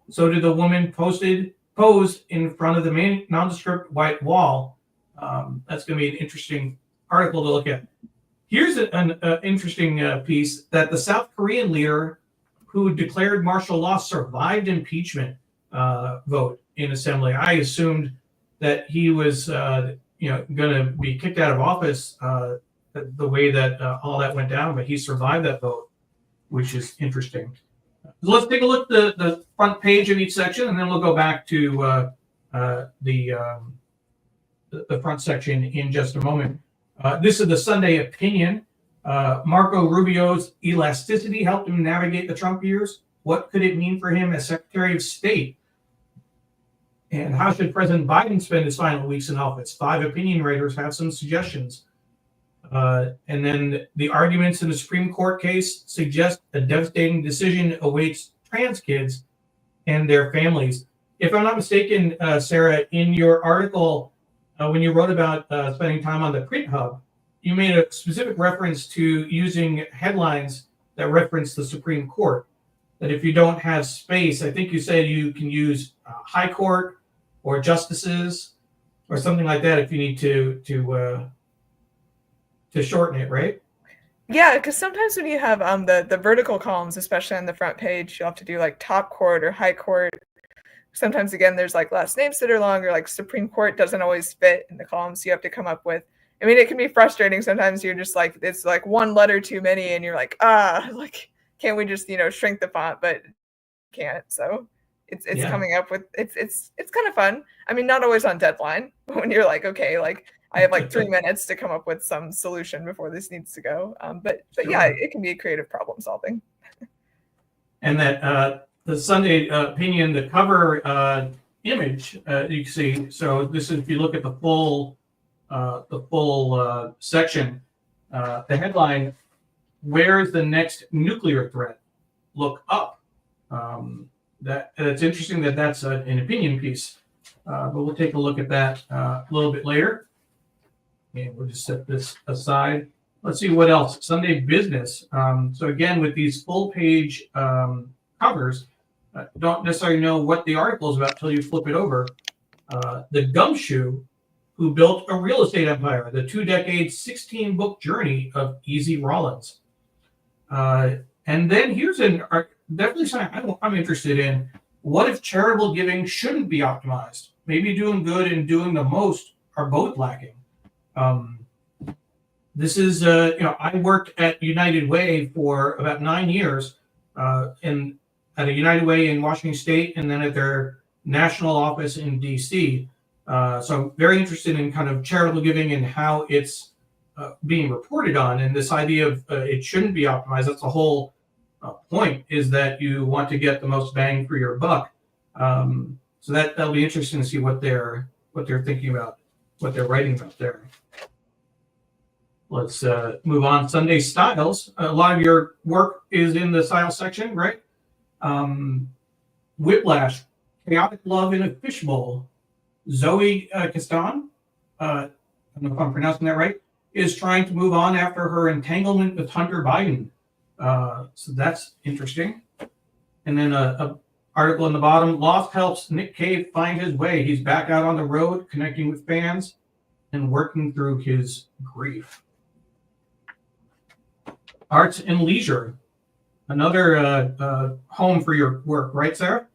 Speaker 1: So did the woman posed in front of the nondescript white wall. That's going to be an interesting article to look at. Here's an interesting piece that the South Korean leader who declared martial law survived impeachment vote in assembly. I assumed that he was going to be kicked out of office the way that all that went down, but he survived that vote, which is interesting. Let's take a look at the front page of each section, and then we'll go back to the front section in just a moment. This is the Sunday opinion. Marco Rubio's elasticity helped him navigate the Trump years. What could it mean for him as Secretary of State? And how should President Biden spend his final weeks in office? 5 opinion writers have some suggestions. And then the arguments in the Supreme Court case suggest a devastating decision awaits trans kids and their families. If I'm not mistaken, Sarah, in your article, when you wrote about spending time on the print hub, you made a specific reference to using headlines that reference the Supreme Court. That if you don't have space, I think you said you can use High Court or justices or something like that if you need to shorten it, right?
Speaker 2: Yeah, because sometimes when you have the vertical columns, especially on the front page, you'll have to do like top court or high court. sometimes, again, there's like last names that are long, or like Supreme Court doesn't always fit in the columns. You have to come up with, I mean, it can be frustrating. Sometimes you're just like, it's like one letter too many, and you're like, like, can't we just, shrink the font? But can't. So it's coming up with, it's kind of fun. I mean, not always on deadline, but when you're like, okay, like I have like 3 minutes to come up with some solution before this needs to go. But
Speaker 1: Sure.
Speaker 2: yeah, it can be creative problem solving.
Speaker 1: And that the Sunday opinion, the cover image, you can see. So this is, if you look at the full section, the headline: "Where's the next nuclear threat? Look up." That's interesting that that's an opinion piece, but we'll take a look at that a little bit later. And we'll just set this aside. Let's see what else. Sunday business. So again, with these full page covers, don't necessarily know what the article is about until you flip it over. The gumshoe who built a real estate empire, the 2-decade, 16-book journey of Easy Rollins. And then here's definitely something I'm interested in. What if charitable giving shouldn't be optimized? Maybe doing good and doing the most are both lacking. This is, I worked at United Way for about 9 years, at a United Way in Washington State, and then at their national office in DC. So I'm very interested in kind of charitable giving and how it's being reported on, and this idea of it shouldn't be optimized. That's the whole point, is that you want to get the most bang for your buck. So that'll be interesting to see what they're thinking about, what they're writing about there. Let's move on. Sunday styles. A lot of your work is in the style section, right? Whiplash, chaotic love in a fishbowl. Zoe Castan, I don't know if I'm pronouncing that right, is trying to move on after her entanglement with Hunter Biden. So that's interesting. And then a article in the bottom: Lost helps Nick Cave find his way. He's back out on the road, connecting with fans and working through his grief. Arts and leisure, another home for your work, right, Sarah?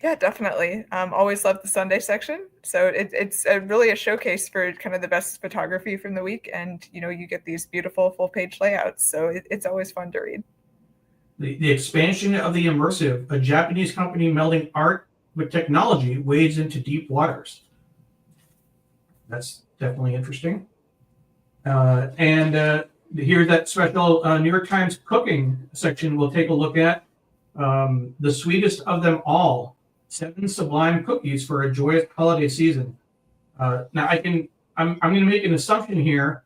Speaker 2: Yeah, definitely. Always love the Sunday section. So it's really a showcase for kind of the best photography from the week. And, you get these beautiful full page layouts. So it's always fun to read.
Speaker 1: The expansion of the immersive, a Japanese company melding art with technology, wades into deep waters. That's definitely interesting. And here's that special New York Times cooking section we'll take a look at. The sweetest of them all, 7 sublime cookies for a joyous holiday season. Now I'm going to make an assumption here.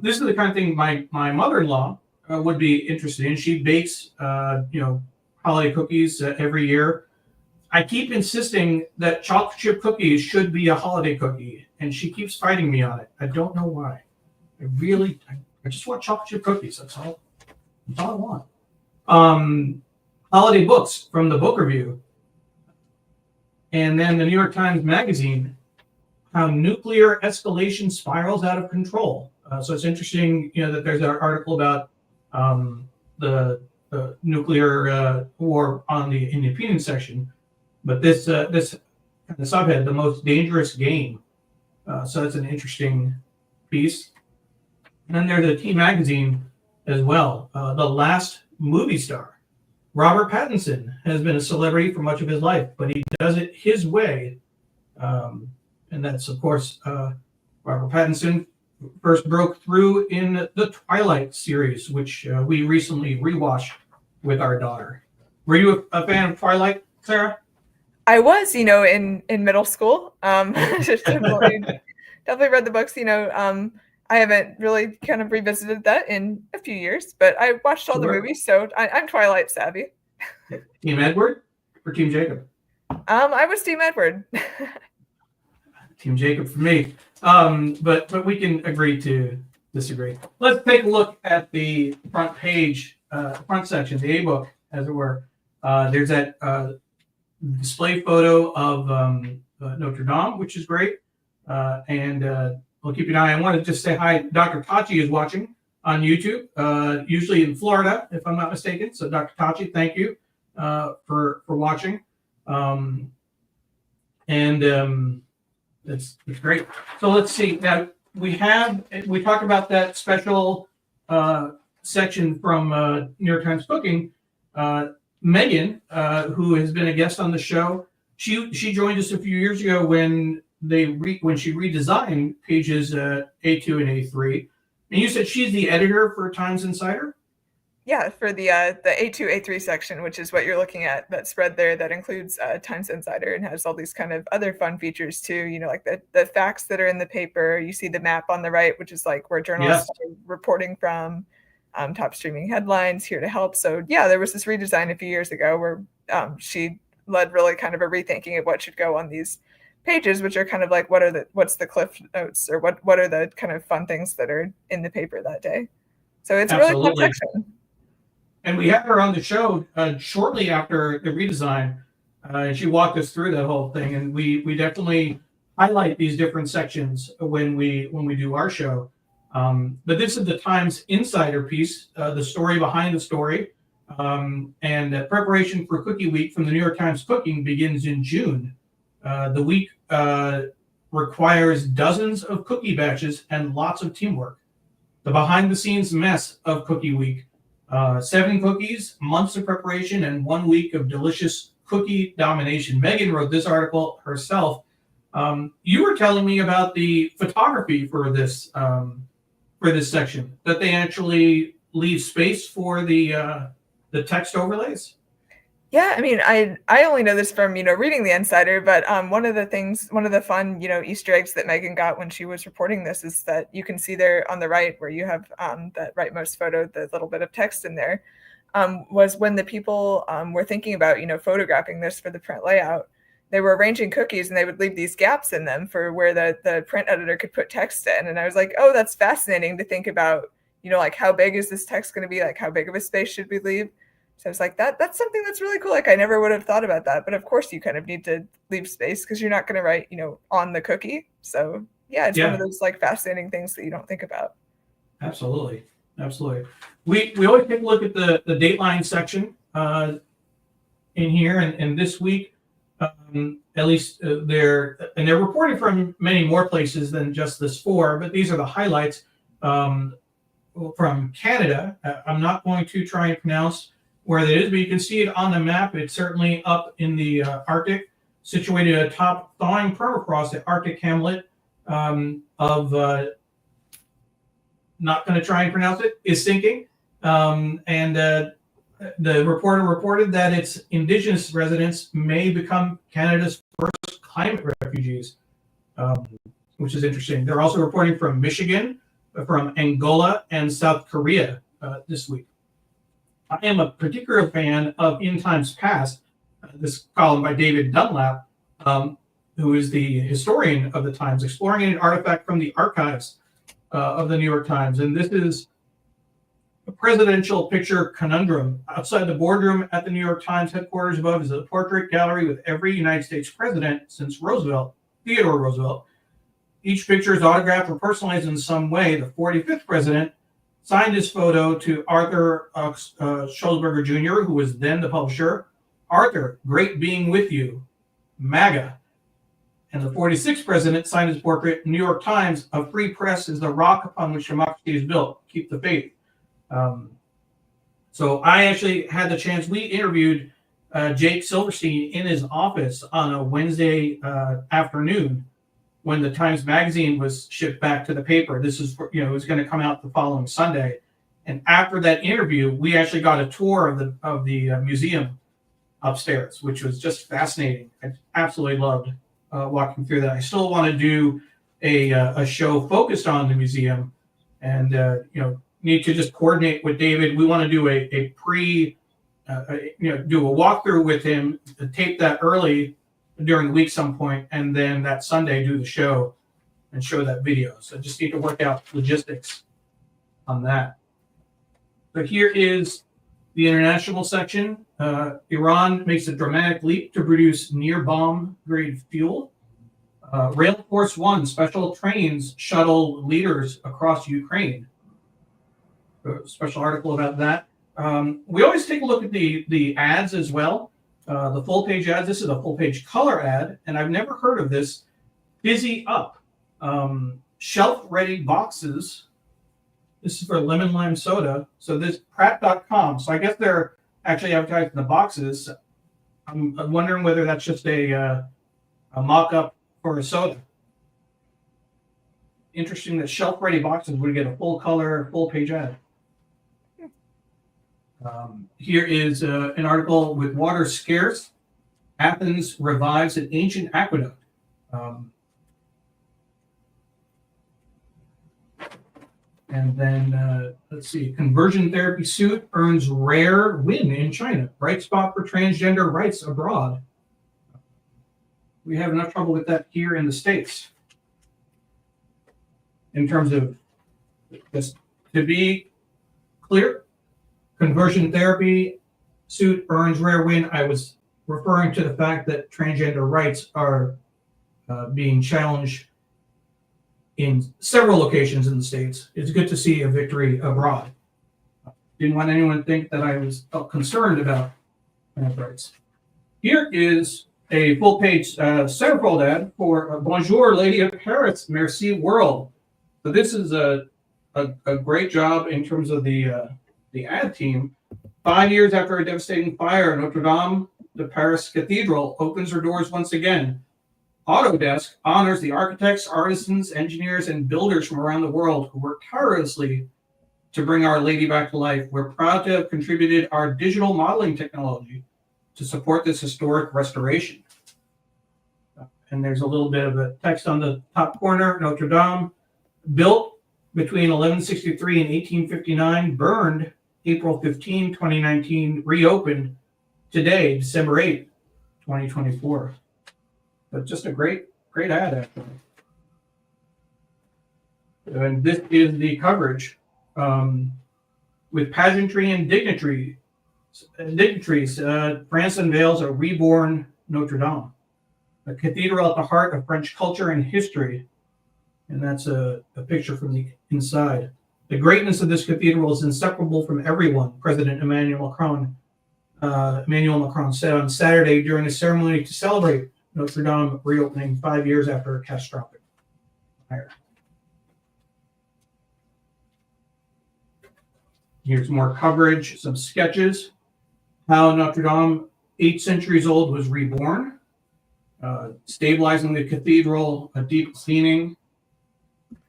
Speaker 1: This is the kind of thing my mother-in-law would be interested in. She bakes, holiday cookies every year. I keep insisting that chocolate chip cookies should be a holiday cookie, and she keeps fighting me on it. I don't know why. I just want chocolate chip cookies. That's all I want. Holiday books from the Book Review. And then the New York Times Magazine, how nuclear escalation spirals out of control. So it's interesting, that there's an article about the nuclear war in the opinion section. But this kind of subhead, the most dangerous game. So that's an interesting piece. And then there's a T Magazine as well. The last movie star. Robert Pattinson has been a celebrity for much of his life, but he does it his way. And that's, of course, Robert Pattinson first broke through in the Twilight series, which we recently rewatched with our daughter. Were you a fan of Twilight, Sarah?
Speaker 2: I was, in middle school. Definitely read the books. I haven't really kind of revisited that in a few years, but I watched all the movies, so I'm Twilight savvy.
Speaker 1: Team Edward or Team Jacob?
Speaker 2: I was Team Edward.
Speaker 1: Team Jacob for me. But we can agree to disagree. Let's take a look at the front page, front section, the A-book, as it were. There's that display photo of Notre Dame, which is great. And we'll keep an eye. I want to just say hi. Dr. Tachi is watching on YouTube, usually in Florida, if I'm not mistaken. So Dr. Tachi, thank you for watching. And it's great. So let's see. Now we talked about that special section from New York Times Cooking. Megan, who has been a guest on the show, she joined us a few years ago when she redesigned pages A2 and A3. And you said she's the editor for Times Insider?
Speaker 2: Yeah, for the A2, A3 section, which is what you're looking at, that spread there that includes Times Insider and has all these kind of other fun features too, like the facts that are in the paper. You see the map on the right, which is like where journalists are reporting from, top streaming headlines, here to help. So yeah, there was this redesign a few years ago where she led really kind of a rethinking of what should go on these pages, which are kind of like what's the cliff notes, or what are the kind of fun things that are in the paper that day. So it's a really fun section.
Speaker 1: And we had her on the show shortly after the redesign, and she walked us through that whole thing. And we definitely highlight these different sections when we do our show. But this is the Times Insider piece, the story behind the story, and preparation for Cookie Week from the New York Times Cooking begins in June. The week requires dozens of cookie batches and lots of teamwork. The behind-the-scenes mess of Cookie Week. 7 cookies, months of preparation, and 1 week of delicious cookie domination. Megan wrote this article herself. You were telling me about the photography for this section, that they actually leave space for the text overlays.
Speaker 2: Yeah, I mean, I only know this from, reading the Insider, but one of the fun, Easter eggs that Megan got when she was reporting this is that you can see there on the right where you have that rightmost photo, the little bit of text in there, was when the people were thinking about, photographing this for the print layout. They were arranging cookies and they would leave these gaps in them for where the print editor could put text in. And I was like, oh, that's fascinating to think about, like how big is this text going to be? Like how big of a space should we leave? So I was like, that's something that's really cool. Like I never would have thought about that. But of course you kind of need to leave space because you're not going to write, on the cookie. So yeah, it's one of those like fascinating things that you don't think about.
Speaker 1: Absolutely. We always take a look at the Dateline section in here. And this week, at least they're reporting from many more places than just this 4, but these are the highlights from Canada. I'm not going to try and pronounce where that is, but you can see it on the map. It's certainly up in the Arctic, situated atop thawing permafrost. The Arctic hamlet of not going to try and pronounce it, is sinking. And the reporter reported that its indigenous residents may become Canada's first climate refugees, which is interesting. They're also reporting from Michigan, from Angola, and South Korea this week. I am a particular fan of In Times Past, this column by David Dunlap, who is the historian of the Times, exploring an artifact from the archives of the New York Times. And this is a presidential picture conundrum. Outside the boardroom at the New York Times headquarters above is a portrait gallery with every United States president since Theodore Roosevelt. Each picture is autographed or personalized in some way. The 45th president signed his photo to Arthur Schulzberger Jr., who was then the publisher. Arthur, great being with you, MAGA. And the 46th president signed his portrait, New York Times, a free press is the rock upon which democracy is built. Keep the faith. So I actually had the chance, we interviewed Jake Silverstein in his office on a Wednesday afternoon when the Times Magazine was shipped back to the paper. This is, it was going to come out the following Sunday. And after that interview, we actually got a tour of the museum upstairs, which was just fascinating. I absolutely loved walking through that. I still want to do a show focused on the museum, and need to just coordinate with David. We want to do a walkthrough with him, tape that early during the week some point, and then that Sunday do the show and show that video. So just need to work out logistics on that. So here is the international section. Iran makes a dramatic leap to produce near-bomb grade fuel. Rail Force One special trains shuttle leaders across Ukraine. A special article about that. We always take a look at the ads as well. The full page ad. This is a full page color ad, and I've never heard of this. Busy Up. Shelf ready boxes. This is for lemon lime soda. So this Pratt.com. So I guess they're actually advertising the boxes. I'm wondering whether that's just a mock-up for a soda. Interesting that shelf-ready boxes would get a full-color, full-page ad. Here is an article with water scarce. Athens revives an ancient aqueduct. And then, let's see, conversion therapy suit earns rare win in China. Bright spot for transgender rights abroad. We have enough trouble with that here in the States. In terms of this, to be clear, conversion therapy suit earns rare win. I was referring to the fact that transgender rights are being challenged in several locations in the States. It's good to see a victory abroad. Didn't want anyone to think that I was concerned about trans rights. Here is a full-page centerfold ad for Bonjour, Lady of Paris, Merci World. So this is a great job in terms of the ad team. 5 years after a devastating fire, Notre Dame de Paris Cathedral opens her doors once again. Autodesk honors the architects, artisans, engineers, and builders from around the world who work tirelessly to bring Our Lady back to life. We're proud to have contributed our digital modeling technology to support this historic restoration. And there's a little bit of a text on the top corner. Notre Dame, built between 1163 and 1859, burned April 15, 2019, reopened today, December 8, 2024. But just a great ad, actually. And this is the coverage with pageantry and dignitaries. France unveils a reborn Notre Dame, a cathedral at the heart of French culture and history. And that's a picture from the inside. The greatness of this cathedral is inseparable from everyone, President Emmanuel Macron said on Saturday during a ceremony to celebrate Notre Dame reopening 5 years after a catastrophic fire. Here's more coverage, some sketches. How Notre Dame, 8 centuries old, was reborn. Stabilizing the cathedral, a deep cleaning.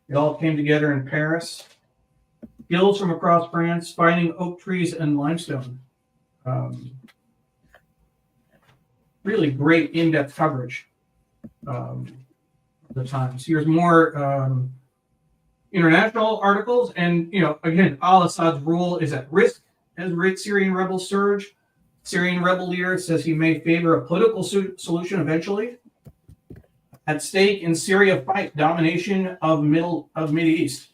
Speaker 1: It all came together in Paris. Guilds from across France, finding oak trees and limestone. Really great in-depth coverage of the times. Here's more international articles. And, again, al-Assad's rule is at risk as Syrian rebels surge. Syrian rebel leader says he may favor a political solution eventually. At stake in Syria fight, domination of Middle East.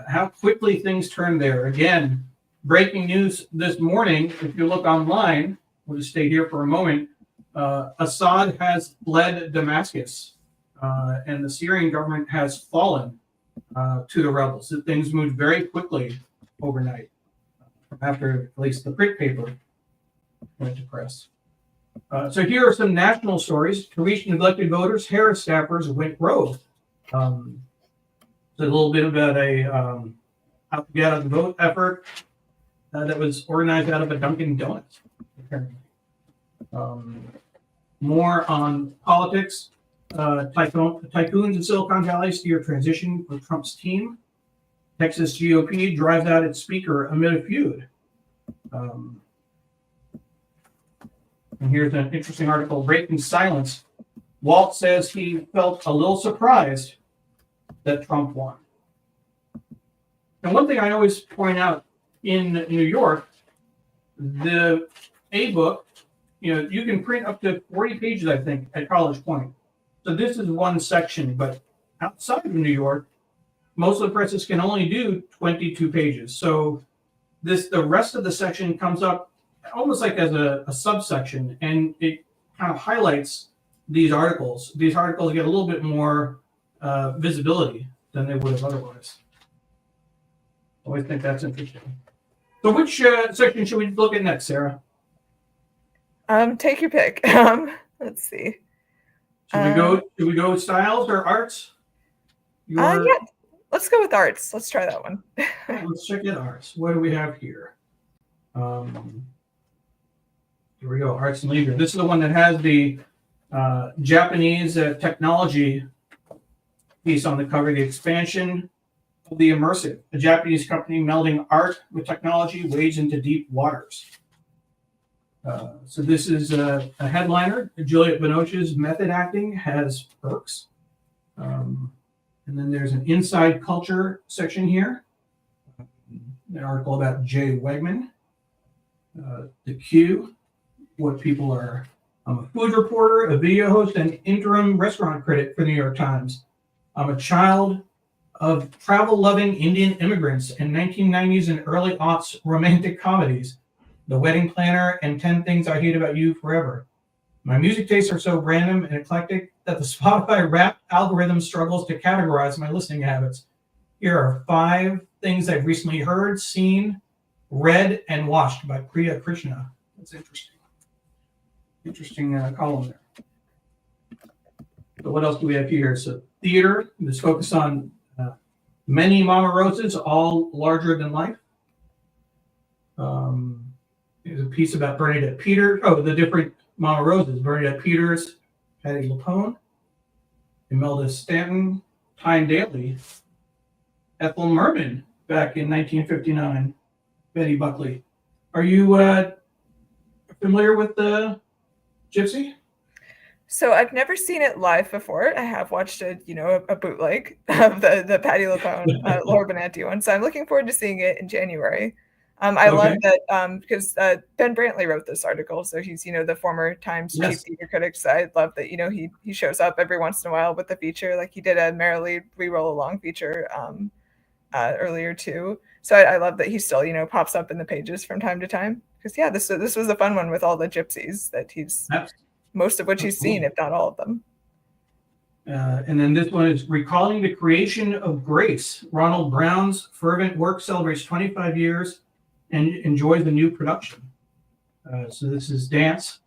Speaker 1: How quickly things turn there. Again, breaking news this morning. If you look online, we'll just stay here for a moment. Assad has fled Damascus, and the Syrian government has fallen to the rebels. Things moved very quickly overnight, after at least the print paper went to press. So here are some national stories. To reach neglected voters, Harris staffers went rogue. It's a little bit about a how to get out the vote effort that was organized out of a Dunkin' Donuts, apparently. More on politics. Tycoons in Silicon Valley steer transition for Trump's team. Texas GOP drives out its speaker amid a feud. And here's an interesting article, Breaking Silence. Walt says he felt a little surprised that Trump won. And one thing I always point out in New York, the A-book, you can print up to 40 pages, I think, at College Point. So this is one section, but outside of New York, most of the presses can only do 22 pages. So the rest of the section comes up almost like as a subsection, and it kind of highlights these articles. These articles get a little bit more visibility than they would have otherwise. I always think that's interesting. So which section should we look at next, Sarah?
Speaker 2: Take your pick. Let's see.
Speaker 1: Should we go with styles or arts?
Speaker 2: Yeah, let's go with arts. Let's try that one.
Speaker 1: Let's check out arts. What do we have here? Here we go, arts and leisure. This is the one that has the Japanese technology piece on the cover, the expansion of the immersive. A Japanese company melding art with technology wades into deep waters. So this is a headliner. Juliette Binoche's method acting has perks. And then there's an inside culture section here. An article about Jay Wegman. The Q, what people are. I'm a food reporter, a video host, and interim restaurant critic for the New York Times. I'm a child of travel-loving Indian immigrants and 1990s and early aughts romantic comedies. The Wedding Planner and 10 Things I Hate About You Forever. My music tastes are so random and eclectic that the Spotify rap algorithm struggles to categorize my listening habits. Here are 5 things I've recently heard, seen, read, and watched by Priya Krishna. That's interesting. Interesting column there. So what else do we have here? So theater, this focus on many Mama Roses, all larger than life. There's a piece about Bernadette Peters. Oh, the different Mama Roses. Bernadette Peters, Patti LuPone, Imelda Stanton, Tyne Daly, Ethel Merman back in 1959, Betty Buckley. Are you familiar with the Gypsy?
Speaker 2: So I've never seen it live before. I have watched a bootleg of the Patti LuPone Laura Benanti one. So I'm looking forward to seeing it in January. I love that because Ben Brantley wrote this article, so he's the former Times chief theater critic. So I love that he shows up every once in a while with the feature, like he did a Merrily We Roll Along feature earlier too. So I love that he still pops up in the pages from time to time, because this was a fun one with all the gypsies that he's most of which he's seen, if not all of them.
Speaker 1: And then this one is Recalling the Creation of Grace. Ronald Brown's fervent work celebrates 25 years and enjoys the new production. So this is dance.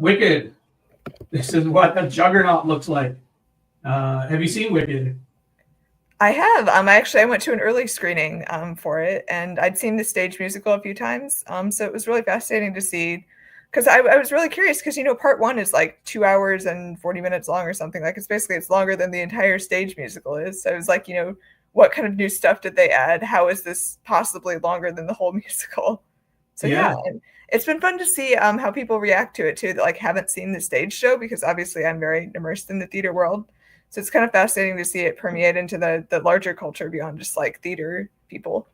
Speaker 1: Wicked. This is what a juggernaut looks like. Have you seen Wicked?
Speaker 2: I have. I went to an early screening for it, and I'd seen the stage musical a few times. So it was really fascinating to see, because I was really curious, because part 1 is like 2 hours and 40 minutes long or something. Like it's longer than the entire stage musical is. So it was like, what kind of new stuff did they add? How is this possibly longer than the whole musical? So yeah, and it's been fun to see how people react to it too, that like haven't seen the stage show, because obviously I'm very immersed in the theater world. So it's kind of fascinating to see it permeate into the larger culture beyond just like theater people.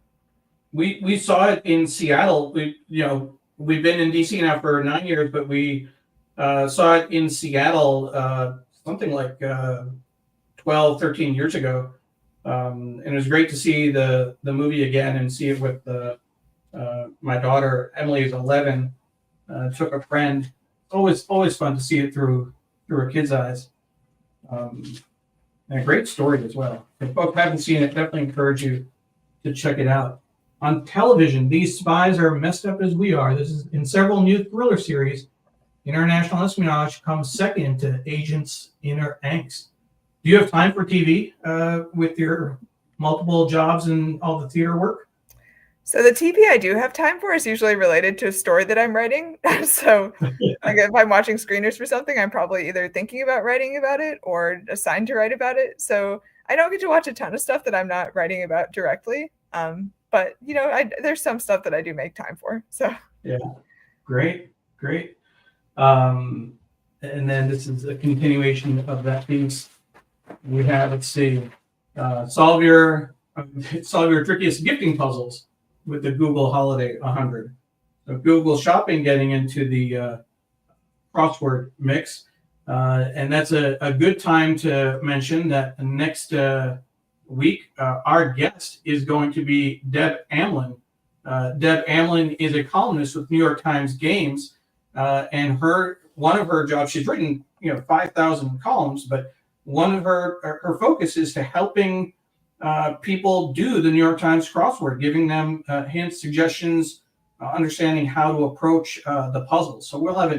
Speaker 1: We saw it in Seattle. We've been in DC now for 9 years, but we saw it in Seattle something like 12, 13 years ago. And it was great to see the movie again and see it with my daughter. Emily is 11. Took a friend. Always fun to see it through a kid's eyes. And a great story as well. If folks haven't seen it, definitely encourage you to check it out. On television, These Spies Are Messed Up as We Are. This is in several new thriller series. International espionage comes second to Agents' Inner Angst. Do you have time for TV with your multiple jobs and all the theater work?
Speaker 2: So the TV I do have time for is usually related to a story that I'm writing. So like if I'm watching screeners for something, I'm probably either thinking about writing about it or assigned to write about it. So I don't get to watch a ton of stuff that I'm not writing about directly. But there's some stuff that I do make time for. So
Speaker 1: yeah, great. And then this is a continuation of that piece. We have, let's see, solve your trickiest gifting puzzles with the Google Holiday 100. So Google Shopping getting into the crossword mix. And that's a good time to mention that next week, our guest is going to be Deb Amlin. Deb Amlin is a columnist with New York Times Games. And one of her jobs, she's written 5,000 columns, but one of her focus is to helping people do the New York Times crossword, giving them hints, suggestions, understanding how to approach the puzzles. So we'll have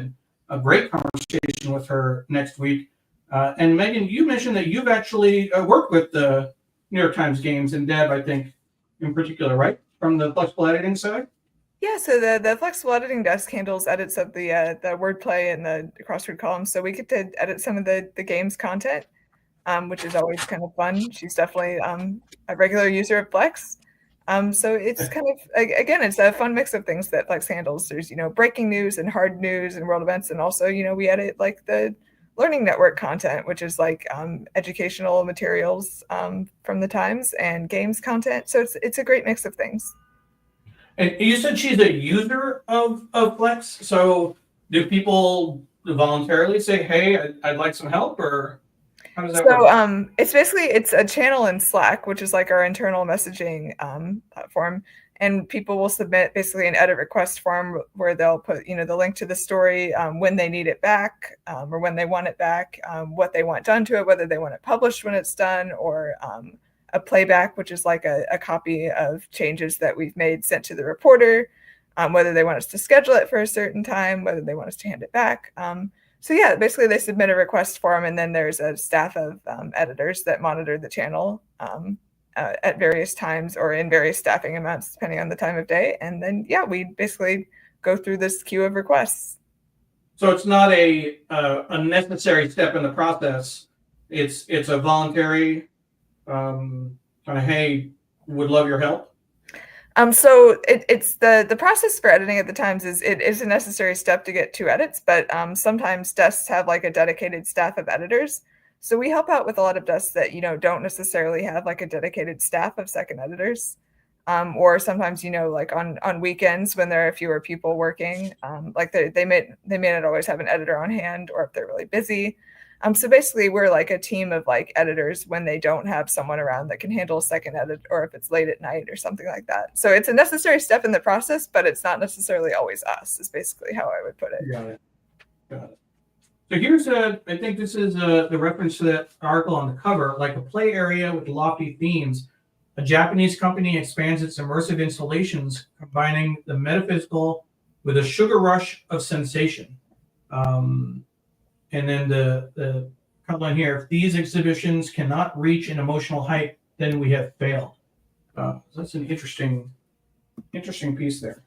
Speaker 1: a great conversation with her next week. And Megan, you mentioned that you've actually worked with the New York Times games, and Deb, I think, in particular, right? From the flexible editing side?
Speaker 2: Yeah, so the flexible editing desk handles edits of the wordplay and the crossword columns. So we get to edit some of the game's content, which is always kind of fun. She's definitely a regular user of Flex. So it's kind of, again, it's a fun mix of things that Flex handles. There's, breaking news and hard news and world events. And also, we edit like the Learning Network content, which is like educational materials from the Times and games content. So it's a great mix of things.
Speaker 1: And you said she's a user of Flex. So do people voluntarily say, hey, I'd like some help, or how does that work?
Speaker 2: So it's a channel in Slack, which is like our internal messaging platform. And people will submit basically an edit request form where they'll put, the link to the story, when they need it back, or when they want it back, what they want done to it, whether they want it published when it's done, or a playback, which is like a copy of changes that we've made sent to the reporter, whether they want us to schedule it for a certain time, whether they want us to hand it back. So yeah, basically they submit a request form, and then there's a staff of editors that monitor the channel at various times or in various staffing amounts, depending on the time of day. And then, yeah, we basically go through this queue of requests.
Speaker 1: So it's not a necessary step in the process. It's a voluntary kind of, hey, would love your help.
Speaker 2: So it's the process for editing at the Times is a necessary step to get 2 edits, but sometimes desks have like a dedicated staff of editors. So we help out with a lot of desks that, don't necessarily have like a dedicated staff of second editors. Or sometimes, like on weekends when there are fewer people working, like they may not always have an editor on hand, or if they're really busy. So basically we're like a team of like editors when they don't have someone around that can handle a second edit, or if it's late at night or something like that. So it's a necessary step in the process, but it's not necessarily always us, is basically how I would put it.
Speaker 1: Got it. So here's I think this is the reference to that article on the cover, like a play area with lofty themes. A Japanese company expands its immersive installations, combining the metaphysical with a sugar rush of sensation. And then the line here, if these exhibitions cannot reach an emotional height, then we have failed. So that's an interesting piece there.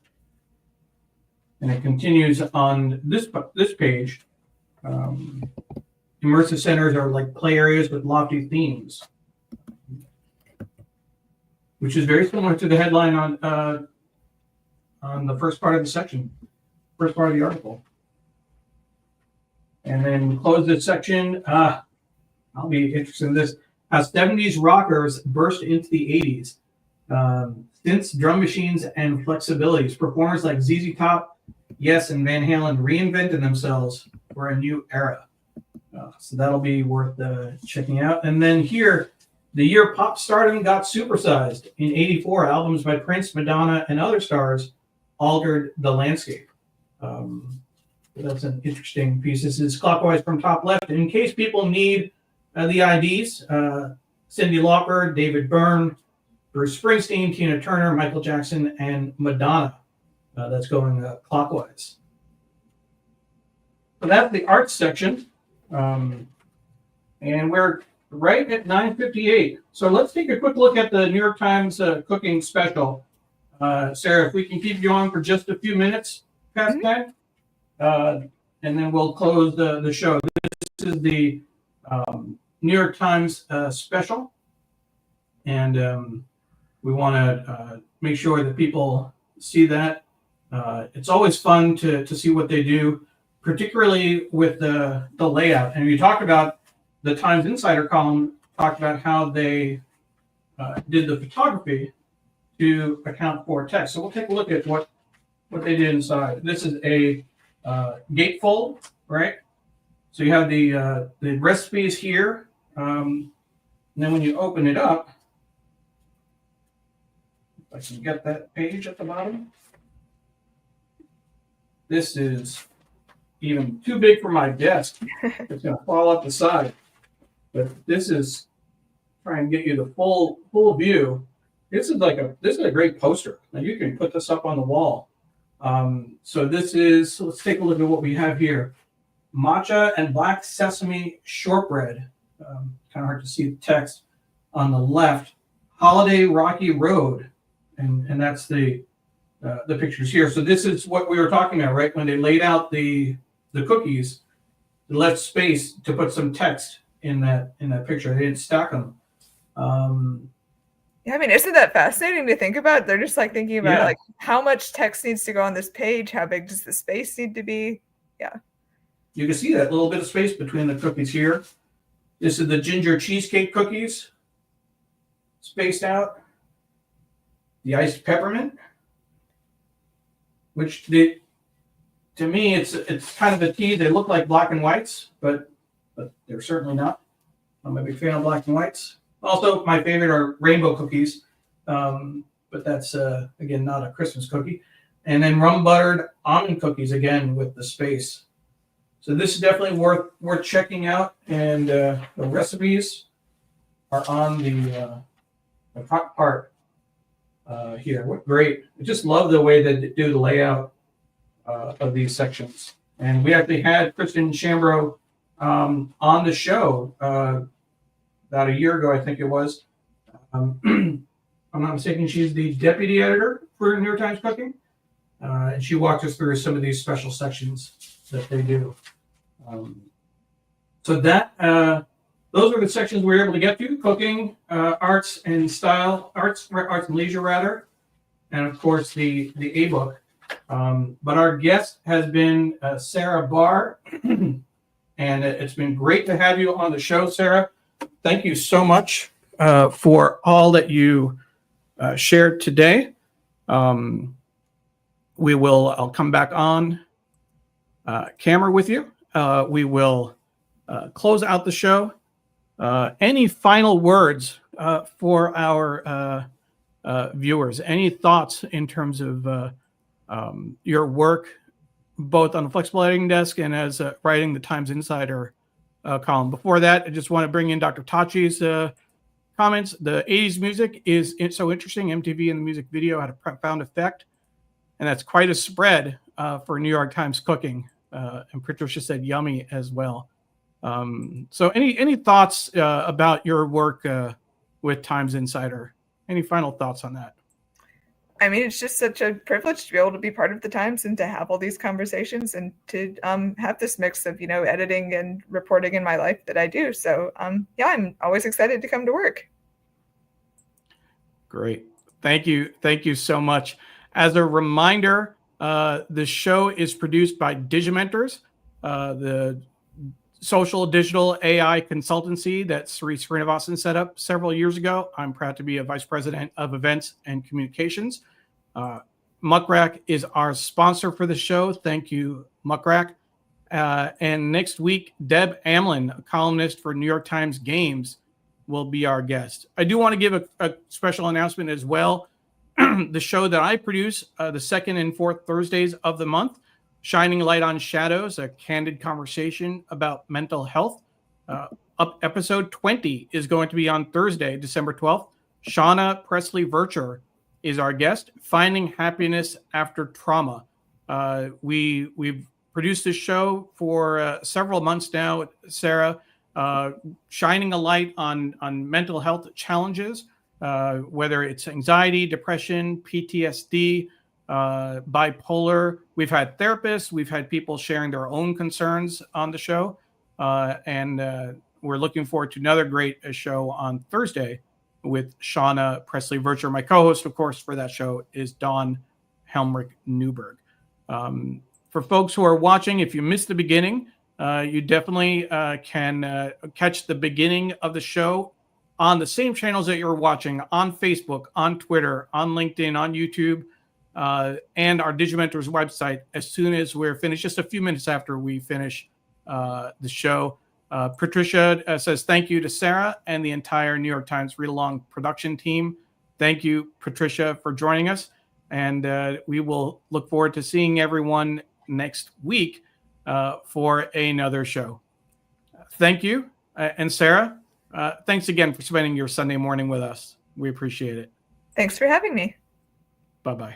Speaker 1: And it continues on this page. Immersive centers are like play areas with lofty themes, which is very similar to the headline on the first part of the section, first part of the article. And then we close this section. I'll be interested in this. How 70s rockers burst into the 80s. Synths, drum machines, and flexibilities. Performers like ZZ Top, Yes, and Van Halen reinvented themselves for a new era. So that'll be worth checking out. And then here, the year pop stardom got supersized. In 84, albums by Prince, Madonna, and other stars altered the landscape. That's an interesting piece. This is clockwise from top left. In case people need the IDs, Cyndi Lauper, David Byrne, Bruce Springsteen, Tina Turner, Michael Jackson, and Madonna. That's going clockwise. So that's the arts section. And we're right at 9:58. So let's take a quick look at the New York Times cooking special. Sarah, if we can keep you on for just a few minutes past that. And then we'll close the show. This is the New York Times special, and we want to make sure that people see that. It's always fun to see what they do, particularly with the layout. And you talked about the Times Insider column, talked about how they did the photography to account for text. So we'll take a look at what they did inside. This is a gatefold, right? So you have the recipes here, and then when you open it up, if I can get that page at the bottom, this is even too big for my desk. It's going to fall up the side, but this is try and get you the full view. This is a great poster. Now you can put this up on the wall. So let's take a look at what we have here. Matcha and black sesame shortbread. Kind of hard to see the text on the left. Holiday Rocky Road, and that's the pictures here. So this is what we were talking about, right? When they laid out the cookies, they left space to put some text in that picture. They didn't stack them.
Speaker 2: Yeah, I mean, isn't that fascinating to think about? They're just like thinking about
Speaker 1: Yeah.
Speaker 2: like how much text needs to go on this page, how big does the space need to be? Yeah.
Speaker 1: You can see that little bit of space between the cookies here. This is the ginger cheesecake cookies, spaced out. The iced peppermint, which to me it's kind of a tease. They look like black and whites, but they're certainly not. I'm a big fan of black and whites. Also, my favorite are rainbow cookies, but that's again not a Christmas cookie. And then rum buttered almond cookies again with the space. So this is definitely worth checking out. And the recipes are on the top part here. What great! I just love the way that they do the layout of these sections. And we actually had Kristen Shambro on the show about a year ago, I think it was. I'm not mistaken, she's the deputy editor for New York Times Cooking. And she walked us through some of these special sections that they do. So those are the sections we were able to get to: cooking, arts and style, arts and leisure rather, and of course the ebook. But our guest has been Sarah Bahr, and it's been great to have you on the show, Sarah. Thank you so much for all that you shared today. I'll come back on camera with you. We will close out the show. Any final words for our viewers? Any thoughts in terms of your work, both on the flexible editing desk and as writing the Times Insider column? Before that, I just want to bring in Dr. Tachi's comments. The 80s music is so interesting. MTV and the music video had a profound effect, and that's quite a spread for New York Times Cooking. And Patricia said yummy as well. So any thoughts about your work with Times Insider? Any final thoughts on that?
Speaker 2: I mean, it's just such a privilege to be able to be part of the Times and to have all these conversations and to have this mix of, editing and reporting in my life that I do. So, yeah, I'm always excited to come to work.
Speaker 1: Great. Thank you. Thank you so much. As a reminder, the show is produced by Digimentors, the social digital AI consultancy that Sri Srinivasan set up several years ago. I'm proud to be a vice president of events and communications. Muckrack is our sponsor for the show. Thank you, Muckrack. And next week, Deb Amlin, a columnist for New York Times Games, will be our guest. I do want to give a special announcement as well. The show that I produce, the second and fourth Thursdays of the month, Shining Light on Shadows, a candid conversation about mental health. Episode 20 is going to be on Thursday, December 12th. Shauna Presley-Vircher is our guest, Finding Happiness After Trauma. We've produced this show for several months now, Sarah, shining a light on mental health challenges, whether it's anxiety, depression, PTSD, bipolar. We've had therapists, we've had people sharing their own concerns on the show, and we're looking forward to another great show on Thursday with Shauna Presley-Vircher. My co-host, of course, for that show is Dawn Helmrich Newberg. For folks who are watching, if you missed the beginning, you definitely can catch the beginning of the show on the same channels that you're watching, on Facebook, on Twitter, on LinkedIn, on YouTube, and our Digimentors website as soon as we're finished, just a few minutes after we finish the show. Patricia says thank you to Sarah and the entire New York Times Read Along production team. Thank you, Patricia, for joining us. And we will look forward to seeing everyone next week for another show. Thank you. And Sarah, thanks again for spending your Sunday morning with us. We appreciate it.
Speaker 2: Thanks for having me.
Speaker 1: Bye-bye.